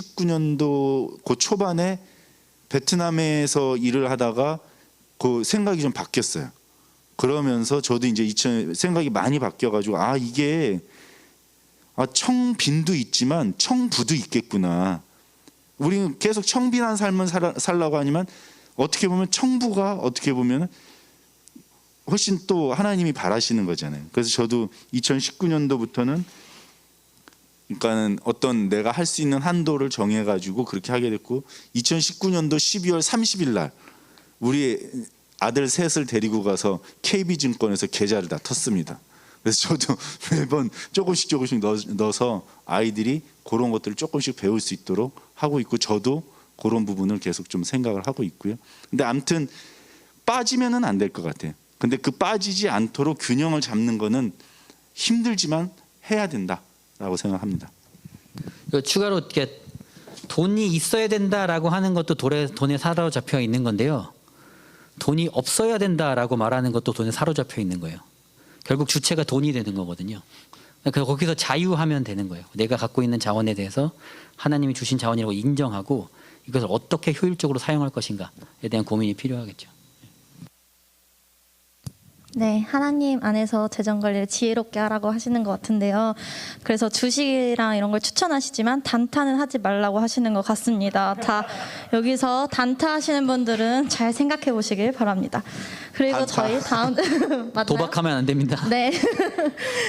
2019년도 그 초반에 베트남에서 일을 하다가 그 생각이 좀 바뀌었어요. 그러면서 저도 이제 생각이 많이 바뀌어가지고 아, 이게 청빈도 있지만 청부도 있겠구나. 우리는 계속 청빈한 삶을 살라고 하지만 어떻게 보면 청부가 어떻게 보면 훨씬 또 하나님이 바라시는 거잖아요. 그래서 저도 2019년도부터는 그러니까는 어떤 내가 할 수 있는 한도를 정해가지고 그렇게 하게 됐고 2019년도 12월 30일 날 우리 아들 셋을 데리고 가서 KB증권에서 계좌를 다 텄습니다. 그래서 저도 매번 조금씩 넣어서 아이들이 그런 것들을 조금씩 배울 수 있도록 하고 있고 저도 그런 부분을 계속 좀 생각을 하고 있고요. 근데 아무튼 빠지면은 안 될 것 같아요. 근데 그 빠지지 않도록 균형을 잡는 거는 힘들지만 해야 된다라고 생각합니다. 추가로 이렇게 돈이 있어야 된다라고 하는 것도 돈에 사로잡혀 있는 건데요. 돈이 없어야 된다라고 말하는 것도 돈에 사로잡혀 있는 거예요. 결국 주체가 돈이 되는 거거든요. 그러니까 거기서 자유하면 되는 거예요. 내가 갖고 있는 자원에 대해서 하나님이 주신 자원이라고 인정하고 이것을 어떻게 효율적으로 사용할 것인가에 대한 고민이 필요하겠죠. 네, 하나님 안에서 재정 관리를 지혜롭게 하라고 하시는 것 같은데요. 그래서 주식이랑 이런 걸 추천하시지만 단타는 하지 말라고 하시는 것 같습니다. 자, 여기서 단타 하시는 분들은 잘 생각해 보시길 바랍니다. 그리고 단타. 저희 다음 맞나요? 도박하면 안 됩니다. 네.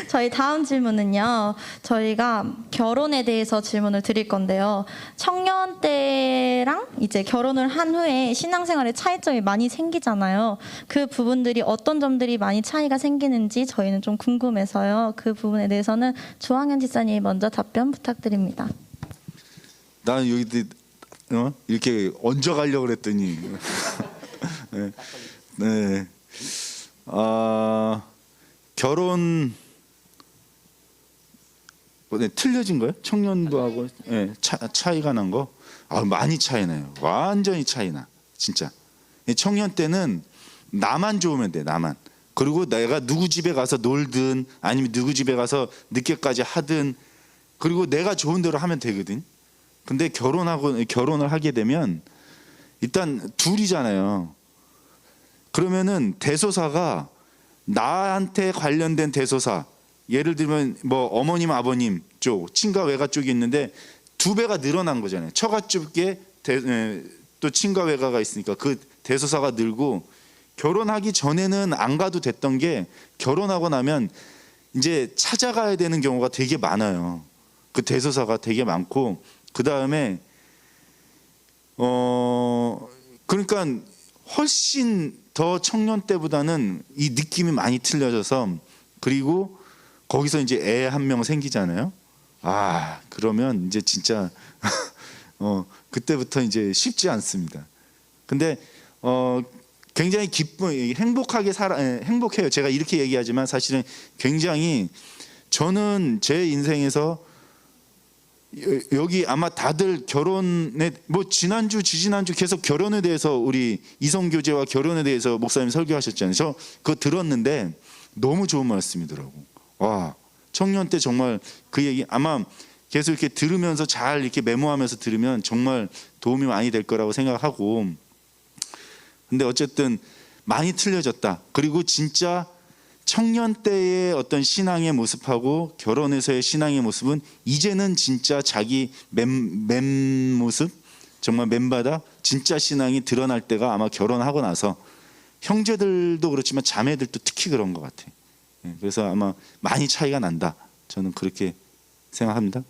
저희 다음 질문은요. 저희가 결혼에 대해서 질문을 드릴 건데요. 청년 때랑 이제 결혼을 한 후에 신앙생활에 차이점이 많이 생기잖아요. 그 부분들이 어떤 점들이 많이 차이가 생기는지 저희는 좀 궁금해서요. 그 부분에 대해서는 조항현 집사님이 먼저 답변 부탁드립니다. 나는 여기 이렇게 얹어가려고 그랬더니 네. 네. 결혼 네, 틀려진 거예요? 청년부하고 네, 차이가 난 거? 많이 차이 나요. 완전히 차이 나. 진짜. 청년 때는 나만 좋으면 돼. 나만. 그리고 내가 누구 집에 가서 놀든 아니면 누구 집에 가서 늦게까지 하든 그리고 내가 좋은 대로 하면 되거든. 근데 결혼을 하게 되면 일단 둘이잖아요. 그러면은 대소사가 나한테 관련된 대소사, 예를 들면 뭐 어머님 아버님 쪽 친가 외가 쪽이 있는데 두 배가 늘어난 거잖아요. 처가 쪽에 또 친가 외가가 있으니까 그 대소사가 늘고 결혼하기 전에는 안 가도 됐던 게 결혼하고 나면 이제 찾아가야 되는 경우가 되게 많아요. 그 대소사가 되게 많고 그 다음에 그러니까 훨씬 더 청년 때보다는 이 느낌이 많이 틀려져서 그리고 거기서 이제 애 한 명 생기잖아요. 그러면 이제 진짜 그때부터 이제 쉽지 않습니다. 근데 굉장히 행복해요. 제가 이렇게 얘기하지만 사실은 굉장히 저는 제 인생에서 여기 아마 다들 결혼에 뭐 지난주 지지난주 계속 결혼에 대해서 우리 이성교제와 결혼에 대해서 목사님 설교하셨잖아요. 저 그거 들었는데 너무 좋은 말씀이더라고. 와, 청년 때 정말 그 얘기 아마 계속 이렇게 들으면서 잘 이렇게 메모하면서 들으면 정말 도움이 많이 될 거라고 생각하고 근데 어쨌든 많이 틀려졌다. 그리고 진짜 청년 때의 어떤 신앙의 모습하고 결혼해서의 신앙의 모습은 이제는 진짜 자기 맨 모습 정말 맨바닥 진짜 신앙이 드러날 때가 아마 결혼하고 나서 형제들도 그렇지만 자매들도 특히 그런 것 같아요. 그래서 아마 많이 차이가 난다. 저는 그렇게 생각합니다.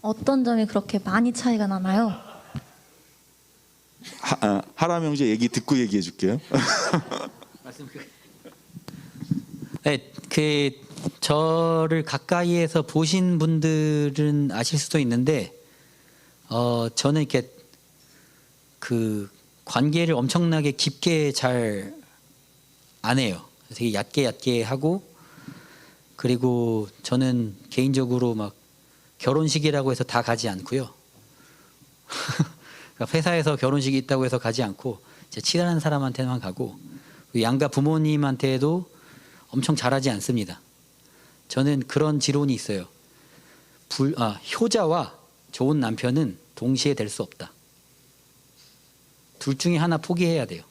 어떤 점이 그렇게 많이 차이가 나나요? 하람 형제 얘기 듣고 얘기해 줄게요. 네, 그 저를 가까이에서 보신 분들은 아실 수도 있는데 저는 이렇게 그 관계를 엄청나게 깊게 잘 안 해요. 되게 얕게 하고, 그리고 저는 개인적으로 막 결혼식이라고 해서 다 가지 않고요. 그러니까 회사에서 결혼식이 있다고 해서 가지 않고 제 친한 사람한테만 가고, 양가 부모님한테도 엄청 잘하지 않습니다. 저는 그런 지론이 있어요. 효자와 좋은 남편은 동시에 될 수 없다. 둘 중에 하나 포기해야 돼요.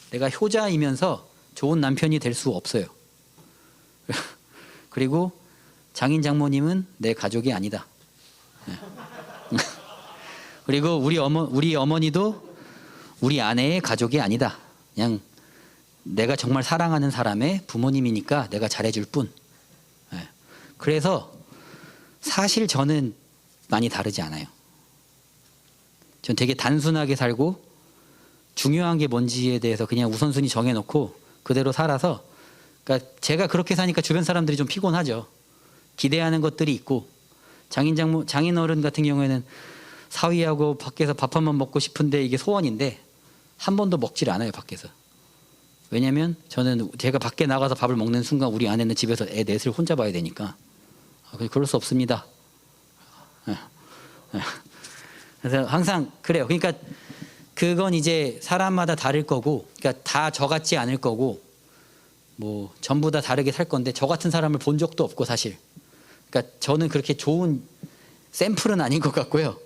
내가 효자이면서 좋은 남편이 될 수 없어요. 그리고 장인 장모님은 내 가족이 아니다. 그리고 우리 어머니도 우리 아내의 가족이 아니다. 그냥 내가 정말 사랑하는 사람의 부모님이니까 내가 잘해줄 뿐. 그래서 사실 저는 많이 다르지 않아요. 전 되게 단순하게 살고 중요한 게 뭔지에 대해서 그냥 우선순위 정해놓고 그대로 살아서, 그러니까 제가 그렇게 사니까 주변 사람들이 좀 피곤하죠. 기대하는 것들이 있고, 장인어른 같은 경우에는 사위하고 밖에서 밥 한 번 먹고 싶은데 이게 소원인데 한 번도 먹질 않아요, 밖에서. 왜냐면 저는 제가 밖에 나가서 밥을 먹는 순간 우리 아내는 집에서 애 넷을 혼자 봐야 되니까 그럴 수 없습니다. 그래서 항상 그래요. 그러니까 그건 이제 사람마다 다를 거고, 그러니까 다 저 같지 않을 거고, 뭐 전부 다 다르게 살 건데 저 같은 사람을 본 적도 없고 사실. 그러니까 저는 그렇게 좋은 샘플은 아닌 것 같고요.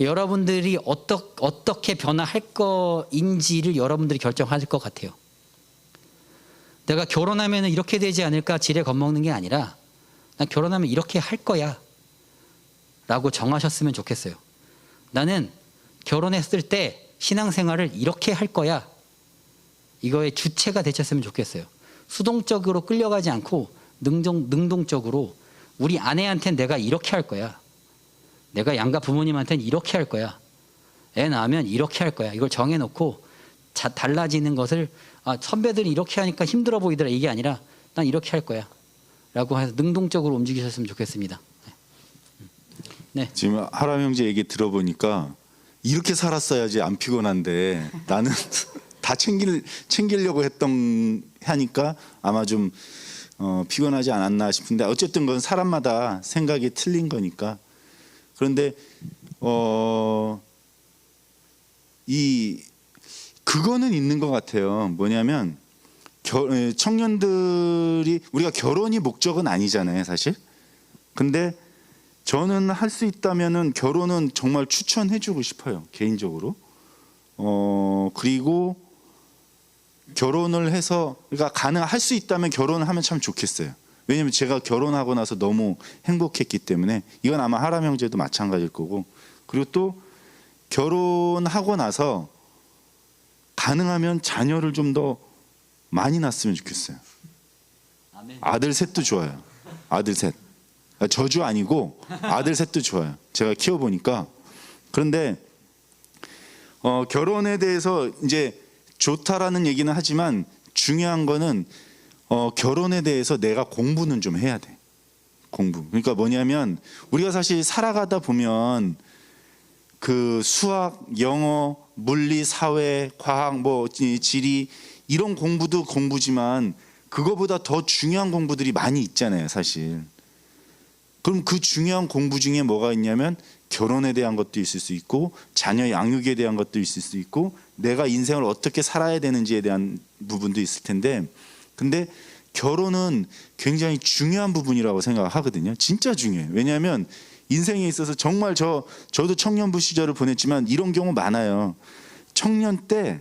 여러분들이 어떻게 변화할 거인지를 여러분들이 결정하실 것 같아요. 내가 결혼하면 이렇게 되지 않을까 지레 겁먹는 게 아니라 난 결혼하면 이렇게 할 거야 라고 정하셨으면 좋겠어요. 나는 결혼했을 때 신앙생활을 이렇게 할 거야, 이거의 주체가 되셨으면 좋겠어요. 수동적으로 끌려가지 않고 능동적으로 우리 아내한테는 내가 이렇게 할 거야, 내가 양가 부모님한테는 이렇게 할 거야, 애 낳으면 이렇게 할 거야, 이걸 정해놓고 달라지는 것을 선배들이 이렇게 하니까 힘들어 보이더라 이게 아니라 난 이렇게 할 거야 라고 해서 능동적으로 움직이셨으면 좋겠습니다. 네. 지금 하람 형제 얘기 들어보니까 이렇게 살았어야지 안 피곤한데 나는 다 챙기려고 하니까 아마 좀 피곤하지 않았나 싶은데, 어쨌든 그건 사람마다 생각이 틀린 거니까. 그런데 그거는 있는 것 같아요. 뭐냐면 청년들이, 우리가 결혼이 목적은 아니잖아요, 사실. 근데 저는 할 수 있다면은 결혼은 정말 추천해주고 싶어요, 개인적으로. 그리고 결혼을 해서, 그러니까 할 수 있다면 결혼을 하면 참 좋겠어요. 왜냐면 제가 결혼하고 나서 너무 행복했기 때문에. 이건 아마 하람 형제도 마찬가지일 거고. 그리고 또 결혼하고 나서 가능하면 자녀를 좀 더 많이 낳았으면 좋겠어요. 아들 셋도 좋아요. 아들 셋. 저주 아니고 아들 셋도 좋아요. 제가 키워보니까. 그런데 결혼에 대해서 이제 좋다라는 얘기는 하지만 중요한 거는 결혼에 대해서 내가 공부는 좀 해야 돼. 공부. 그러니까 뭐냐면 우리가 사실 살아가다 보면 그 수학, 영어, 물리, 사회, 과학, 뭐 지리 이런 공부도 공부지만 그거보다 더 중요한 공부들이 많이 있잖아요, 사실. 그럼 그 중요한 공부 중에 뭐가 있냐면 결혼에 대한 것도 있을 수 있고, 자녀 양육에 대한 것도 있을 수 있고, 내가 인생을 어떻게 살아야 되는지에 대한 부분도 있을 텐데, 근데 결혼은 굉장히 중요한 부분이라고 생각하거든요. 진짜 중요해요. 왜냐하면 인생에 있어서 정말 저도 청년부 시절을 보냈지만 이런 경우 많아요. 청년 때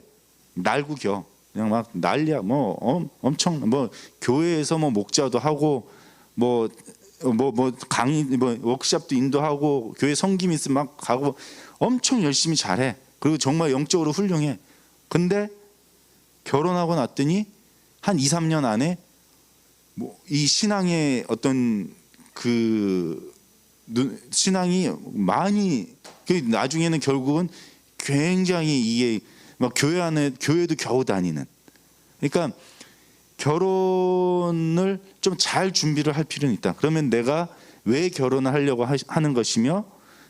날구겨, 그냥 막 난리야. 뭐 엄청 뭐 교회에서 뭐 목자도 하고 뭐 강의, 뭐 워크숍도 인도하고, 교회 섬김 있으면 막 가고, 엄청 열심히 잘해. 그리고 정말 영적으로 훌륭해. 근데 결혼하고 났더니 한 2, 3년 안에 뭐 이 신앙의 어떤 신앙이 많이, 나중에는 결국은 굉장히 이게 막 교회도 겨우 다니는. 그러니까 결혼을 좀 잘 준비를 할 필요는 있다. 그러면 내가 왜 결혼을 하려고 하는 것이며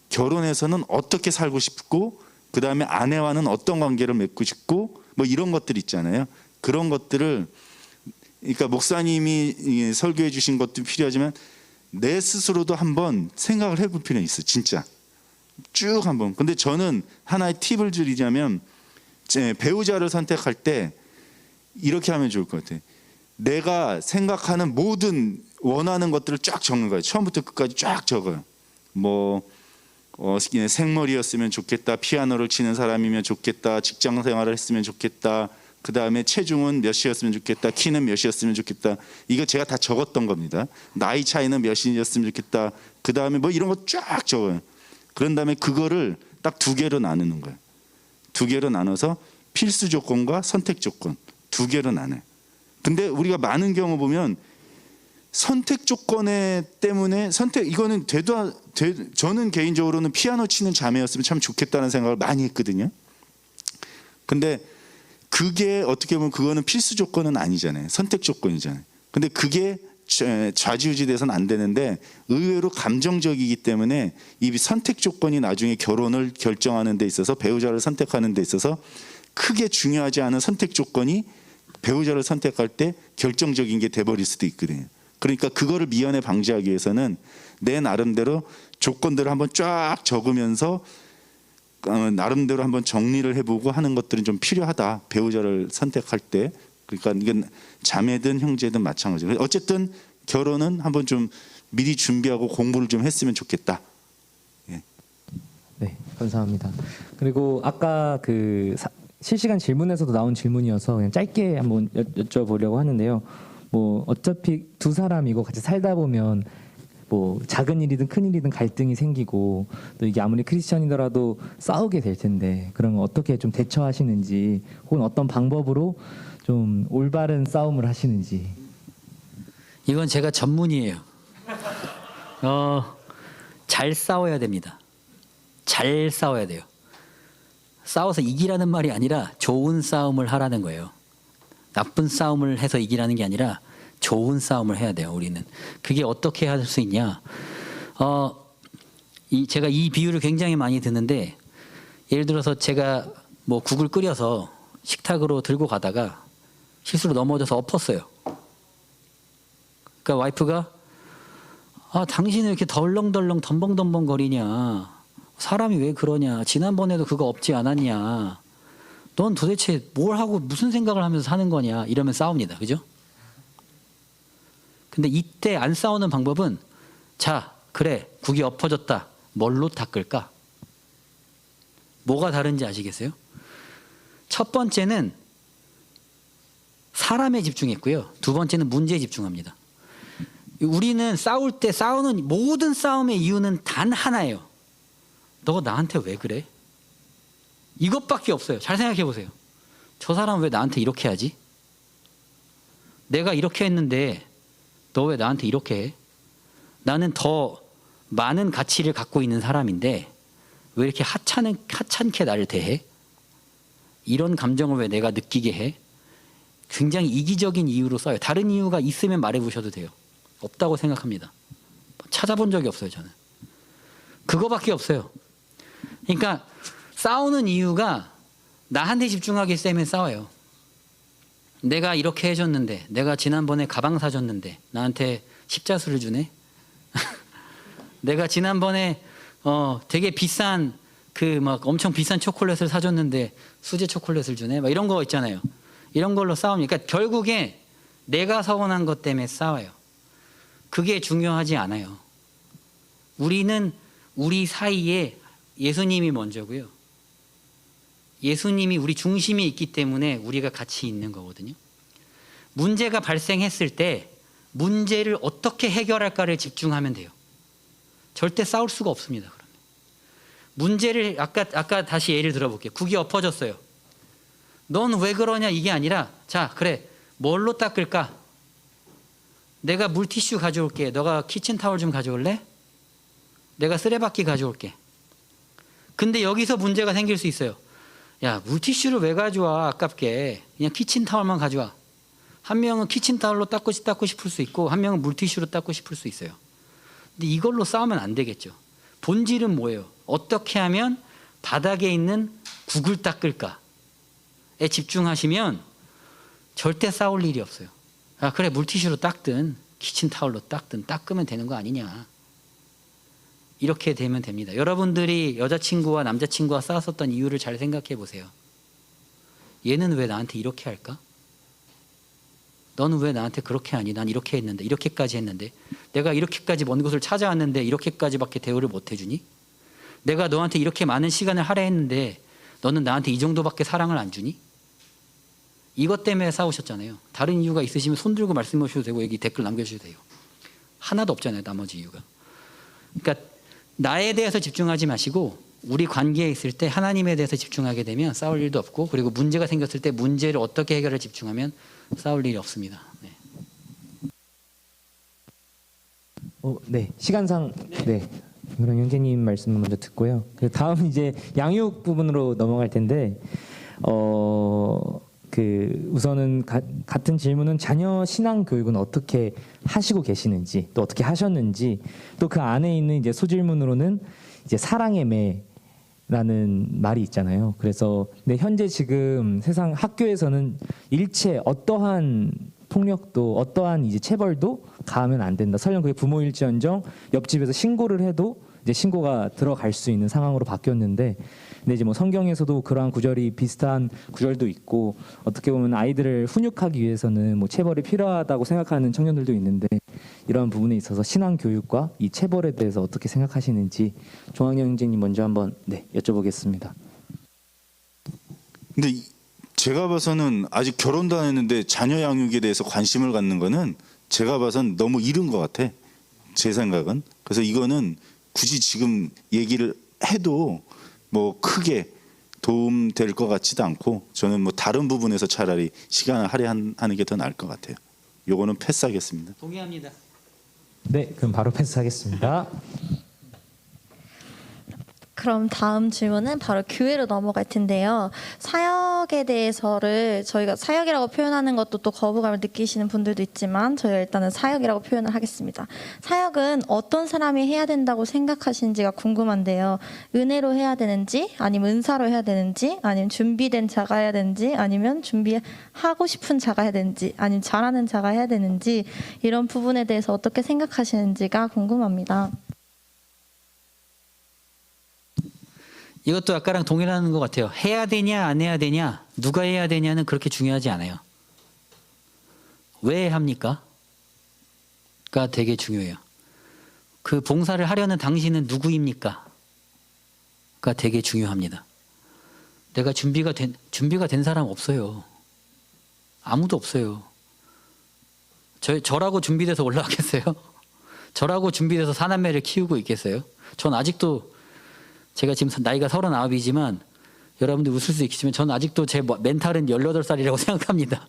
결혼해서는 어떻게 살고 싶고 그 다음에 아내와는 어떤 관계를 맺고 싶고 뭐 이런 것들 있잖아요. 그런 것들을 그러니까 목사님이 설교해 주신 것도 필요하지만 내 스스로도 한번 생각을 해볼 필요는 있어. 진짜 쭉 한번. 근데 저는 하나의 팁을 드리자면 제 배우자를 선택할 때 이렇게 하면 좋을 것 같아요. 내가 생각하는 모든 원하는 것들을 쫙 적는 거예요. 처음부터 끝까지 쫙 적어요. 뭐 생머리였으면 좋겠다. 피아노를 치는 사람이면 좋겠다. 직장 생활을 했으면 좋겠다. 그 다음에 체중은 몇이었으면 좋겠다. 키는 몇이었으면 좋겠다. 이거 제가 다 적었던 겁니다. 나이 차이는 몇이었으면 좋겠다. 그 다음에 뭐 이런 거 쫙 적어요. 그런 다음에 그거를 딱 2개로 나누는 거예요. 2개로 나눠서 필수 조건과 선택 조건 2개로 나눠요. 근데 우리가 많은 경우 보면 선택 조건에 때문에 이거는 저는 개인적으로는 피아노 치는 자매였으면 참 좋겠다는 생각을 많이 했거든요. 근데 그게 어떻게 보면 그거는 필수 조건은 아니잖아요. 선택 조건이잖아요. 근데 그게 좌지우지 돼서는 안 되는데 의외로 감정적이기 때문에 이 선택 조건이 나중에 결혼을 결정하는 데 있어서 배우자를 선택하는 데 있어서 크게 중요하지 않은 선택 조건이 배우자를 선택할 때 결정적인 게 돼버릴 수도 있거든요. 그러니까 그거를 미연에 방지하기 위해서는 내 나름대로 조건들을 한번 쫙 적으면서 나름대로 한번 정리를 해보고 하는 것들은 좀 필요하다. 배우자를 선택할 때. 그러니까 이건 자매든 형제든 마찬가지예요. 어쨌든 결혼은 한번 좀 미리 준비하고 공부를 좀 했으면 좋겠다. 예. 네, 감사합니다. 그리고 아까 그 실시간 질문에서도 나온 질문이어서 그냥 짧게 한번 여쭤보려고 하는데요. 뭐 어차피 두 사람이고 같이 살다 보면 뭐 작은 일이든 큰 일이든 갈등이 생기고 또 이게 아무리 크리스천이더라도 싸우게 될 텐데 그런 거 어떻게 좀 대처하시는지 혹은 어떤 방법으로 좀 올바른 싸움을 하시는지. 이건 제가 전문이에요. 잘 싸워야 됩니다. 잘 싸워야 돼요. 싸워서 이기라는 말이 아니라 좋은 싸움을 하라는 거예요. 나쁜 싸움을 해서 이기라는 게 아니라 좋은 싸움을 해야 돼요. 우리는. 그게 어떻게 할 수 있냐. 제가 이 비유를 굉장히 많이 듣는데 예를 들어서 제가 뭐 국을 끓여서 식탁으로 들고 가다가 실수로 넘어져서 엎었어요. 그러니까 와이프가 당신은 이렇게 덜렁덜렁 덤벙덤벙 거리냐. 사람이 왜 그러냐. 지난번에도 그거 엎지 않았냐. 넌 도대체 뭘 하고 무슨 생각을 하면서 사는 거냐. 이러면 싸웁니다. 그죠? 근데 이때 안 싸우는 방법은 자, 그래. 국이 엎어졌다. 뭘로 닦을까? 뭐가 다른지 아시겠어요? 첫 번째는 사람에 집중했고요. 두 번째는 문제에 집중합니다. 우리는 싸울 때 싸우는 모든 싸움의 이유는 단 하나예요. 너 나한테 왜 그래? 이것밖에 없어요. 잘 생각해 보세요. 저 사람 왜 나한테 이렇게 하지? 내가 이렇게 했는데 너 왜 나한테 이렇게 해? 나는 더 많은 가치를 갖고 있는 사람인데 왜 이렇게 하찮게 나를 대해? 이런 감정을 왜 내가 느끼게 해? 굉장히 이기적인 이유로 싸워요. 다른 이유가 있으면 말해 보셔도 돼요. 없다고 생각합니다. 찾아본 적이 없어요. 저는. 그거밖에 없어요. 그러니까 싸우는 이유가 나한테 집중하기 때문에 싸워요. 내가 이렇게 해줬는데, 내가 지난번에 가방 사줬는데 나한테 십자수를 주네. 내가 지난번에 되게 비싼 그 막 엄청 비싼 초콜릿을 사줬는데 수제 초콜릿을 주네. 막 이런 거 있잖아요. 이런 걸로 싸웁니다. 그러니까 결국에 내가 서운한 것 때문에 싸워요. 그게 중요하지 않아요. 우리는 우리 사이에 예수님이 먼저고요. 예수님이 우리 중심에 있기 때문에 우리가 같이 있는 거거든요. 문제가 발생했을 때 문제를 어떻게 해결할까를 집중하면 돼요. 절대 싸울 수가 없습니다. 그러면. 문제를 아까 다시 예를 들어볼게요. 국이 엎어졌어요. 넌 왜 그러냐 이게 아니라 자 그래 뭘로 닦을까? 내가 물티슈 가져올게. 너가 키친타월 좀 가져올래? 내가 쓰레받기 가져올게. 근데 여기서 문제가 생길 수 있어요. 야, 물티슈를 왜 가져와? 아깝게. 그냥 키친타월만 가져와. 한 명은 키친타월로 닦고 싶을 수 있고 한 명은 물티슈로 닦고 싶을 수 있어요. 근데 이걸로 싸우면 안 되겠죠. 본질은 뭐예요? 어떻게 하면 바닥에 있는 국을 닦을까에 집중하시면 절대 싸울 일이 없어요. 아, 그래, 물티슈로 닦든 키친타월로 닦든 닦으면 되는 거 아니냐. 이렇게 되면 됩니다. 여러분들이 여자친구와 남자친구와 싸웠었던 이유를 잘 생각해 보세요. 얘는 왜 나한테 이렇게 할까? 너는 왜 나한테 그렇게 하니? 난 이렇게 했는데, 이렇게까지 했는데, 내가 이렇게까지 먼 곳을 찾아왔는데 이렇게까지밖에 대우를 못 해주니? 내가 너한테 이렇게 많은 시간을 할애했는데 너는 나한테 이 정도밖에 사랑을 안 주니? 이것 때문에 싸우셨잖아요. 다른 이유가 있으시면 손 들고 말씀해 주셔도 되고 여기 댓글 남겨주셔도 돼요. 하나도 없잖아요, 나머지 이유가. 그러니까 나에 대해서 집중하지 마시고 우리 관계에 있을 때 하나님에 대해서 집중하게 되면 싸울 일도 없고, 그리고 문제가 생겼을 때 문제를 어떻게 해결을 집중하면 싸울 일이 없습니다. 네. 네, 시간상 네. 그럼 형제님 말씀 먼저 듣고요. 그 다음 이제 양육 부분으로 넘어갈 텐데 우선은 같은 질문은 자녀 신앙 교육은 어떻게 하시고 계시는지, 또 어떻게 하셨는지, 또 그 안에 있는 이제 소질문으로는 이제 사랑의 매라는 말이 있잖아요. 그래서 근데 현재 지금 세상 학교에서는 일체 어떠한 폭력도 어떠한 이제 체벌도 가하면 안 된다. 설령 그게 부모일지언정 옆집에서 신고를 해도 이제 신고가 들어갈 수 있는 상황으로 바뀌었는데, 근데 이제 뭐 성경에서도 그러한 구절이 비슷한 구절도 있고, 어떻게 보면 아이들을 훈육하기 위해서는 뭐 체벌이 필요하다고 생각하는 청년들도 있는데, 이러한 부분에 있어서 신앙 교육과 이 체벌에 대해서 어떻게 생각하시는지 종학영 형제님 먼저 한번 여쭤보겠습니다. 근데 제가 봐서는 아직 결혼도 안 했는데 자녀 양육에 대해서 관심을 갖는 거는 제가 봐선 너무 이른 것 같아. 제 생각은. 그래서 이거는 굳이 지금 얘기를 해도 뭐 크게 도움 될 것 같지도 않고, 저는 뭐 다른 부분에서 차라리 시간을 할애하는 게 더 나을 것 같아요. 요거는 패스하겠습니다. 동의합니다. 네, 그럼 바로 패스하겠습니다. 그럼 다음 질문은 바로 교회로 넘어갈 텐데요. 사역에 대해서를 저희가 사역이라고 표현하는 것도 또 거부감을 느끼시는 분들도 있지만 저희가 일단은 사역이라고 표현을 하겠습니다. 사역은 어떤 사람이 해야 된다고 생각하시는지가 궁금한데요. 은혜로 해야 되는지, 아니면 은사로 해야 되는지, 아니면 준비된 자가 해야 되는지, 아니면 준비하고 싶은 자가 해야 되는지, 아니면 잘하는 자가 해야 되는지, 이런 부분에 대해서 어떻게 생각하시는지가 궁금합니다. 이것도 아까랑 동일하는 것 같아요. 해야 되냐 안 해야 되냐, 누가 해야 되냐는 그렇게 중요하지 않아요. 왜 합니까? 가 되게 중요해요. 그 봉사를 하려는 당신은 누구입니까? 가 되게 중요합니다. 내가 준비가 된 사람 없어요. 아무도 없어요. 저라고 준비돼서 올라가겠어요? 저라고 준비돼서 사남매를 키우고 있겠어요? 전 아직도, 제가 지금 나이가 39이지만 여러분들 웃을 수 있겠지만 저는 아직도 제 멘탈은 18살이라고 생각합니다.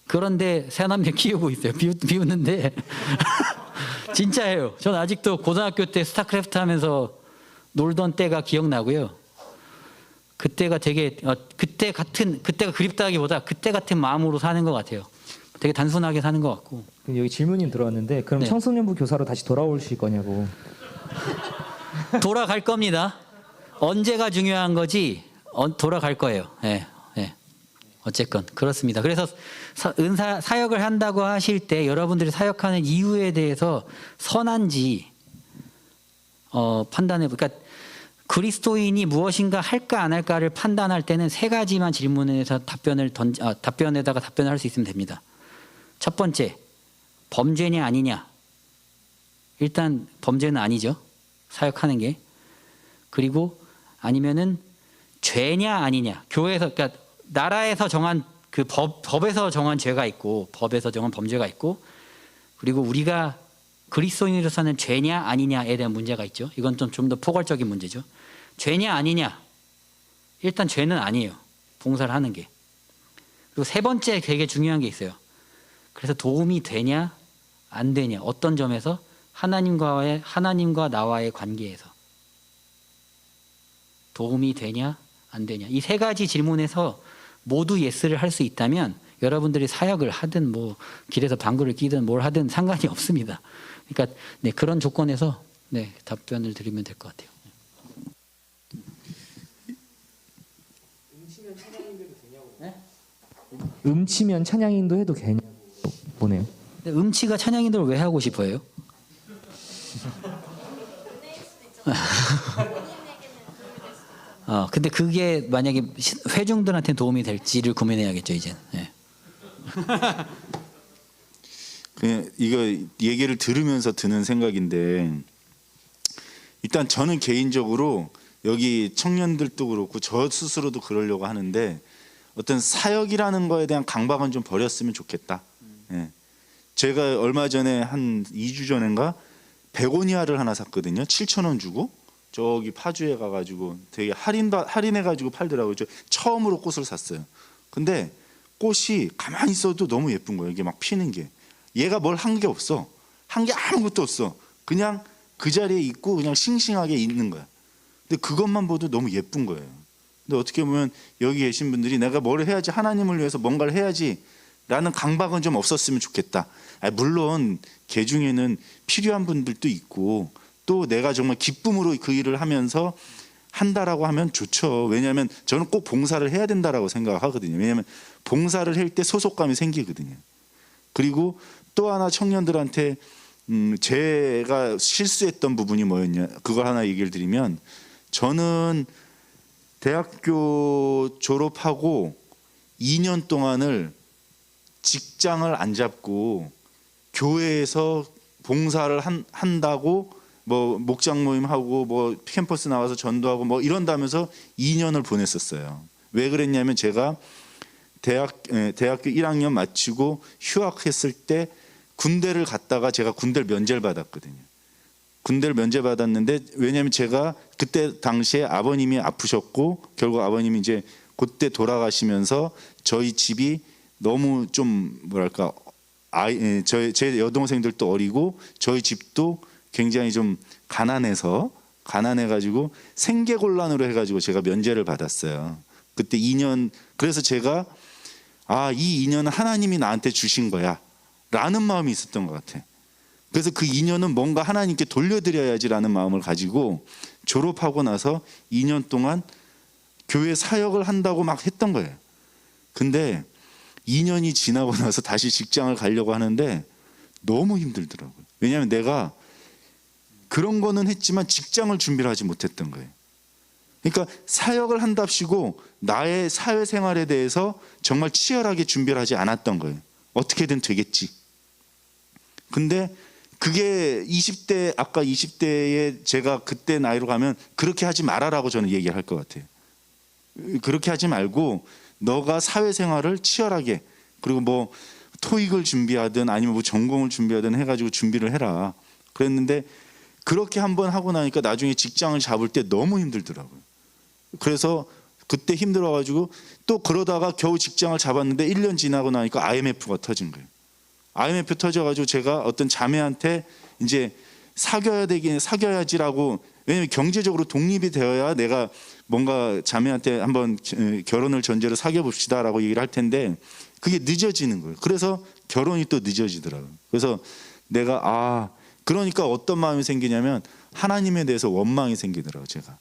그런데 사남매 키우고 있어요. 비웃는데 진짜예요. 저는 아직도 고등학교 때 스타크래프트 하면서 놀던 때가 기억나고요. 그때가 되게 그때가 그립다기보다 그때 같은 마음으로 사는 것 같아요. 되게 단순하게 사는 것 같고. 여기 질문이 들어왔는데, 그럼 네. 청소년부 교사로 다시 돌아오실 거냐고. 돌아갈 겁니다. 언제가 중요한 거지 돌아갈 거예요. 예, 예. 어쨌건 그렇습니다. 그래서 사역을 한다고 하실 때 여러분들이 사역하는 이유에 대해서 선한지 판단해. 그러니까 그리스도인이 무엇인가 할까 안 할까를 판단할 때는 세 가지만 질문에서 답변에다가 답변을 할 수 있으면 됩니다. 첫 번째, 범죄냐 아니냐. 일단 범죄는 아니죠. 사역하는 게. 그리고 아니면은 죄냐 아니냐. 교회에서, 그러니까 나라에서 정한 그 법에서 정한 죄가 있고, 법에서 정한 범죄가 있고, 그리고 우리가 그리스도인으로서는 죄냐 아니냐에 대한 문제가 있죠. 이건 좀 더 포괄적인 문제죠. 죄냐 아니냐. 일단 죄는 아니에요. 봉사를 하는 게. 그리고 세 번째 되게 중요한 게 있어요. 그래서 도움이 되냐 안 되냐. 어떤 점에서? 하나님과 나와의 관계에서 도움이 되냐 안 되냐. 이 세 가지 질문에서 모두 예스를 할 수 있다면 여러분들이 사역을 하든 뭐 길에서 방구를 끼든 뭘 하든 상관이 없습니다. 그러니까 네, 그런 조건에서 네, 답변을 드리면 될 것 같아요. 음치면 찬양인도 해도 되냐고 보네요. 근데 음치가 찬양인들을 왜 하고 싶어요? 근데 그게 만약에 회중들한테 도움이 될지를 고민해야겠죠, 이제는. 네. 그냥 이거 얘기를 들으면서 드는 생각인데, 일단 저는 개인적으로 여기 청년들도 그렇고 저 스스로도 그러려고 하는데, 어떤 사역이라는 거에 대한 강박은 좀 버렸으면 좋겠다. 예. 제가 얼마 전에 한 2주 전인가 베고니아를 하나 샀거든요. 7,000원 주고 저기 파주에 가가지고 되게 할인해가지고 팔더라고요. 저 처음으로 꽃을 샀어요. 근데 꽃이 가만히 있어도 너무 예쁜 거예요. 이게 막 피는 게. 얘가 뭘 한 게 없어. 한 게 아무것도 없어. 그냥 그 자리에 있고 그냥 싱싱하게 있는 거야. 근데 그것만 봐도 너무 예쁜 거예요. 근데 어떻게 보면 여기 계신 분들이 내가 뭘 해야지, 하나님을 위해서 뭔가를 해야지 라는 강박은 좀 없었으면 좋겠다. 물론 개 중에는 필요한 분들도 있고 또 내가 정말 기쁨으로 그 일을 하면서 한다라고 하면 좋죠. 왜냐하면 저는 꼭 봉사를 해야 된다라고 생각하거든요. 왜냐하면 봉사를 할 때 소속감이 생기거든요. 그리고 또 하나 청년들한테 제가 실수했던 부분이 뭐였냐, 그걸 하나 얘기를 드리면, 저는 대학교 졸업하고 2년 동안을 직장을 안 잡고 교회에서 봉사를 한다고 뭐 목장 모임하고 뭐 캠퍼스 나와서 전도하고 뭐 이런다면서 2년을 보냈었어요. 왜 그랬냐면 제가 대학교 1학년 마치고 휴학했을 때 군대를 갔다가 제가 군대를 면제를 받았거든요. 군대를 면제받았는데, 왜냐하면 제가 그때 당시에 아버님이 아프셨고 결국 아버님이 이제 그때 돌아가시면서 저희 집이 너무 좀 뭐랄까, 제 여동생들도 어리고 저희 집도 굉장히 좀 가난해가지고 생계곤란으로 해가지고 제가 면제를 받았어요. 그때 2년. 그래서 제가 이 2년은 하나님이 나한테 주신 거야 라는 마음이 있었던 것 같아. 그래서 그 2년은 뭔가 하나님께 돌려드려야지라는 마음을 가지고 졸업하고 나서 2년 동안 교회 사역을 한다고 막 했던 거예요. 근데 2년이 지나고 나서 다시 직장을 가려고 하는데 너무 힘들더라고요. 왜냐하면 내가 그런 거는 했지만 직장을 준비를 하지 못했던 거예요. 그러니까 사역을 한답시고 나의 사회생활에 대해서 정말 치열하게 준비를 하지 않았던 거예요. 어떻게든 되겠지. 근데 그게 20대, 아까 20대에 제가 그때 나이로 가면 그렇게 하지 말아라고 저는 얘기를 할 것 같아요. 그렇게 하지 말고 너가 사회생활을 치열하게, 그리고 뭐 토익을 준비하든 아니면 뭐 전공을 준비하든 해가지고 준비를 해라. 그랬는데 그렇게 한번 하고 나니까 나중에 직장을 잡을 때 너무 힘들더라고요. 그래서 그때 힘들어가지고 또 그러다가 겨우 직장을 잡았는데 1년 지나고 나니까 IMF가 터진 거예요. IMF 터져가지고 제가 어떤 자매한테 이제 사귀어야지라고, 왜냐면 경제적으로 독립이 되어야 내가 뭔가 자매한테 한번 결혼을 전제로 사귀어 봅시다라고 얘기를 할 텐데 그게 늦어지는 거예요. 그래서 결혼이 또 늦어지더라고요. 그래서 내가 그러니까 어떤 마음이 생기냐면 하나님에 대해서 원망이 생기더라고요. 제가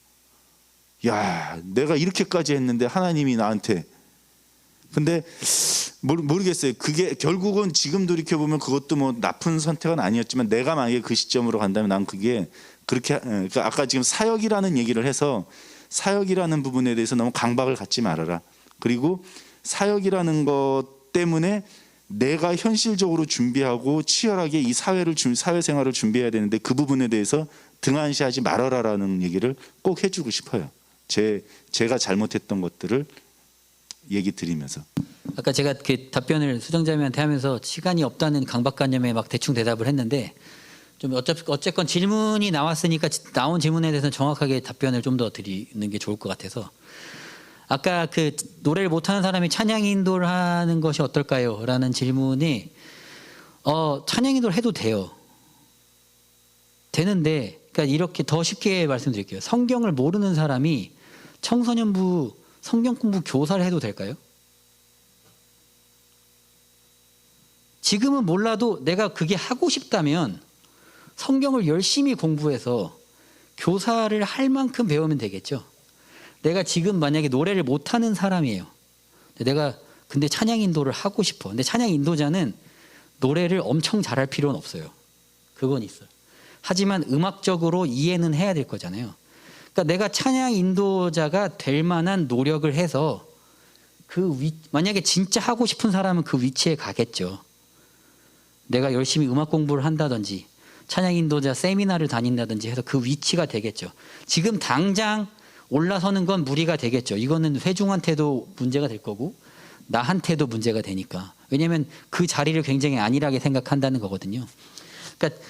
내가 이렇게까지 했는데 하나님이 나한테. 근데 모르겠어요. 그게 결국은 지금 돌이켜보면 그것도 뭐 나쁜 선택은 아니었지만 내가 만약에 그 시점으로 간다면 난 그게 그렇게, 그러니까 아까 지금 사역이라는 얘기를 해서 사역이라는 부분에 대해서 너무 강박을 갖지 말아라. 그리고 사역이라는 것 때문에 내가 현실적으로 준비하고 치열하게 이 사회생활을 준비해야 되는데 그 부분에 대해서 등한시하지 말아라라는 얘기를 꼭 해주고 싶어요. 제가 잘못했던 것들을 얘기 드리면서. 아까 제가 그 답변을 수정자매한테 하면서 시간이 없다는 강박관념에 막 대충 대답을 했는데, 좀 어쨌건 질문이 나왔으니까 나온 질문에 대해서는 정확하게 답변을 좀 더 드리는 게 좋을 것 같아서, 아까 그 노래를 못하는 사람이 찬양 인도를 하는 것이 어떨까요? 라는 질문이 찬양 인도를 해도 돼요. 되는데, 그러니까 이렇게 더 쉽게 말씀드릴게요. 성경을 모르는 사람이 청소년부 성경 공부 교사를 해도 될까요? 지금은 몰라도 내가 그게 하고 싶다면 성경을 열심히 공부해서 교사를 할 만큼 배우면 되겠죠. 내가 지금 만약에 노래를 못하는 사람이에요. 내가 근데 찬양 인도를 하고 싶어. 근데 찬양 인도자는 노래를 엄청 잘할 필요는 없어요. 그건 있어요. 하지만 음악적으로 이해는 해야 될 거잖아요. 그러니까 내가 찬양 인도자가 될 만한 노력을 해서 만약에 진짜 하고 싶은 사람은 그 위치에 가겠죠. 내가 열심히 음악 공부를 한다든지 찬양 인도자 세미나를 다닌다든지 해서 그 위치가 되겠죠. 지금 당장 올라서는 건 무리가 되겠죠. 이거는 회중한테도 문제가 될 거고 나한테도 문제가 되니까. 왜냐하면 그 자리를 굉장히 안일하게 생각한다는 거거든요. 그러니까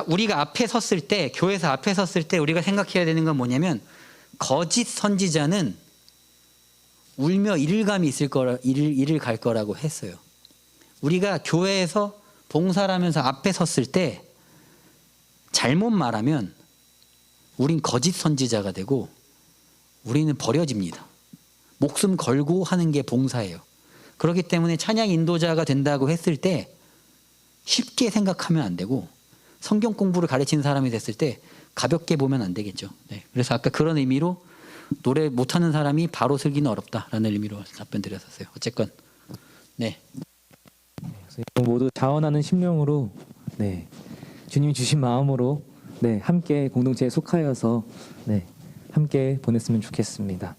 우리가 앞에 섰을 때, 교회에서 앞에 섰을 때 우리가 생각해야 되는 건 뭐냐면 거짓 선지자는 울며 이를감이 있을 거라, 이를 갈 거라고 했어요. 우리가 교회에서 봉사를 하면서 앞에 섰을 때 잘못 말하면 우린 거짓 선지자가 되고 우리는 버려집니다. 목숨 걸고 하는 게 봉사예요. 그렇기 때문에 찬양 인도자가 된다고 했을 때 쉽게 생각하면 안 되고 성경 공부를 가르치는 사람이 됐을 때 가볍게 보면 안 되겠죠. 네. 그래서 아까 그런 의미로 노래 못하는 사람이 바로 설기는 어렵다라는 의미로 답변 드렸었어요. 어쨌건 네. 그래서 모두 자원하는 심령으로 네, 주님이 주신 마음으로 네, 함께 공동체에 속하여서 네, 함께 보냈으면 좋겠습니다.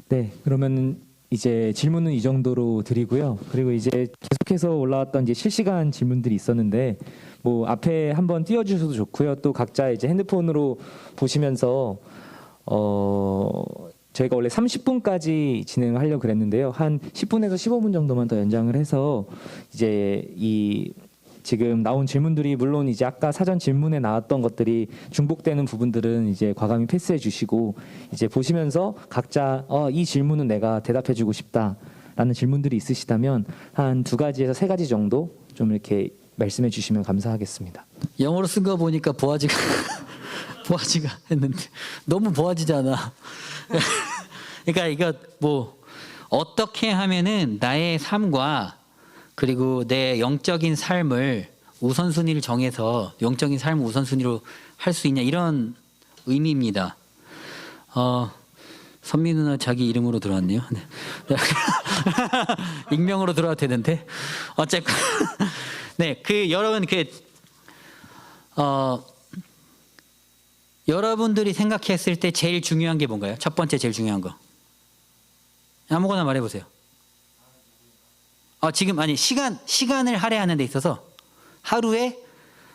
네, 그러면 이제 질문은 이 정도로 드리고요. 그리고 이제 계속해서 올라왔던 이제 실시간 질문들이 있었는데 뭐 앞에 한번 띄워주셔도 좋고요. 또 각자 이제 핸드폰으로 보시면서 저희가 원래 30분까지 진행하려고 그랬는데요. 한 10분에서 15분 정도만 더 연장을 해서 이제 이 지금 나온 질문들이 물론 이제 아까 사전 질문에 나왔던 것들이 중복되는 부분들은 이제 과감히 패스해 주시고 이제 보시면서 각자 이 질문은 내가 대답해 주고 싶다라는 질문들이 있으시다면 한 2가지에서 3가지 정도 좀 이렇게 말씀해 주시면 감사하겠습니다. 영어로 쓴 거 보니까 보아지가 했는데 너무 보아지잖아. 그러니까 이거 뭐 어떻게 하면은 나의 삶과 그리고 내 영적인 삶을 우선순위를 정해서 영적인 삶을 우선순위로 할 수 있냐 이런 의미입니다. 선미 누나 자기 이름으로 들어왔네요. 네. 익명으로 들어와도 되는데 어쨌건 네, 여러분 여러분들이 생각했을 때 제일 중요한 게 뭔가요? 첫 번째 제일 중요한 거 아무거나 말해보세요. 지금 아니 시간을 할애하는 데 있어서 하루에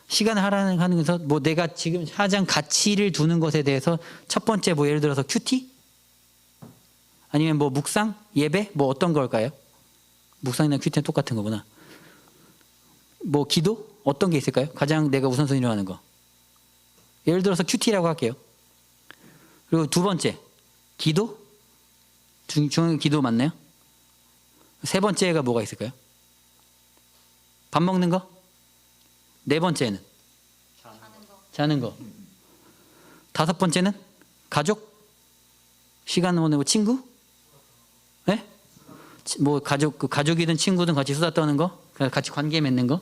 시간을 할애하는 데서 뭐 내가 지금 가장 가치를 두는 것에 대해서 첫 번째 뭐 예를 들어서 큐티 아니면 뭐 묵상 예배 뭐 어떤 걸까요? 묵상이나 큐티는 똑같은 거구나. 뭐 기도 어떤 게 있을까요? 가장 내가 우선순위로 하는 거. 예를 들어서 큐티라고 할게요. 그리고 2번째 기도 중요한 기도 맞나요? 3번째가 뭐가 있을까요? 밥 먹는 거? 4번째는? 자는 거. 5번째는? 가족? 시간 보내고 친구? 네? 뭐 가족이든 친구든 같이 수다 떠는 거? 같이 관계 맺는 거?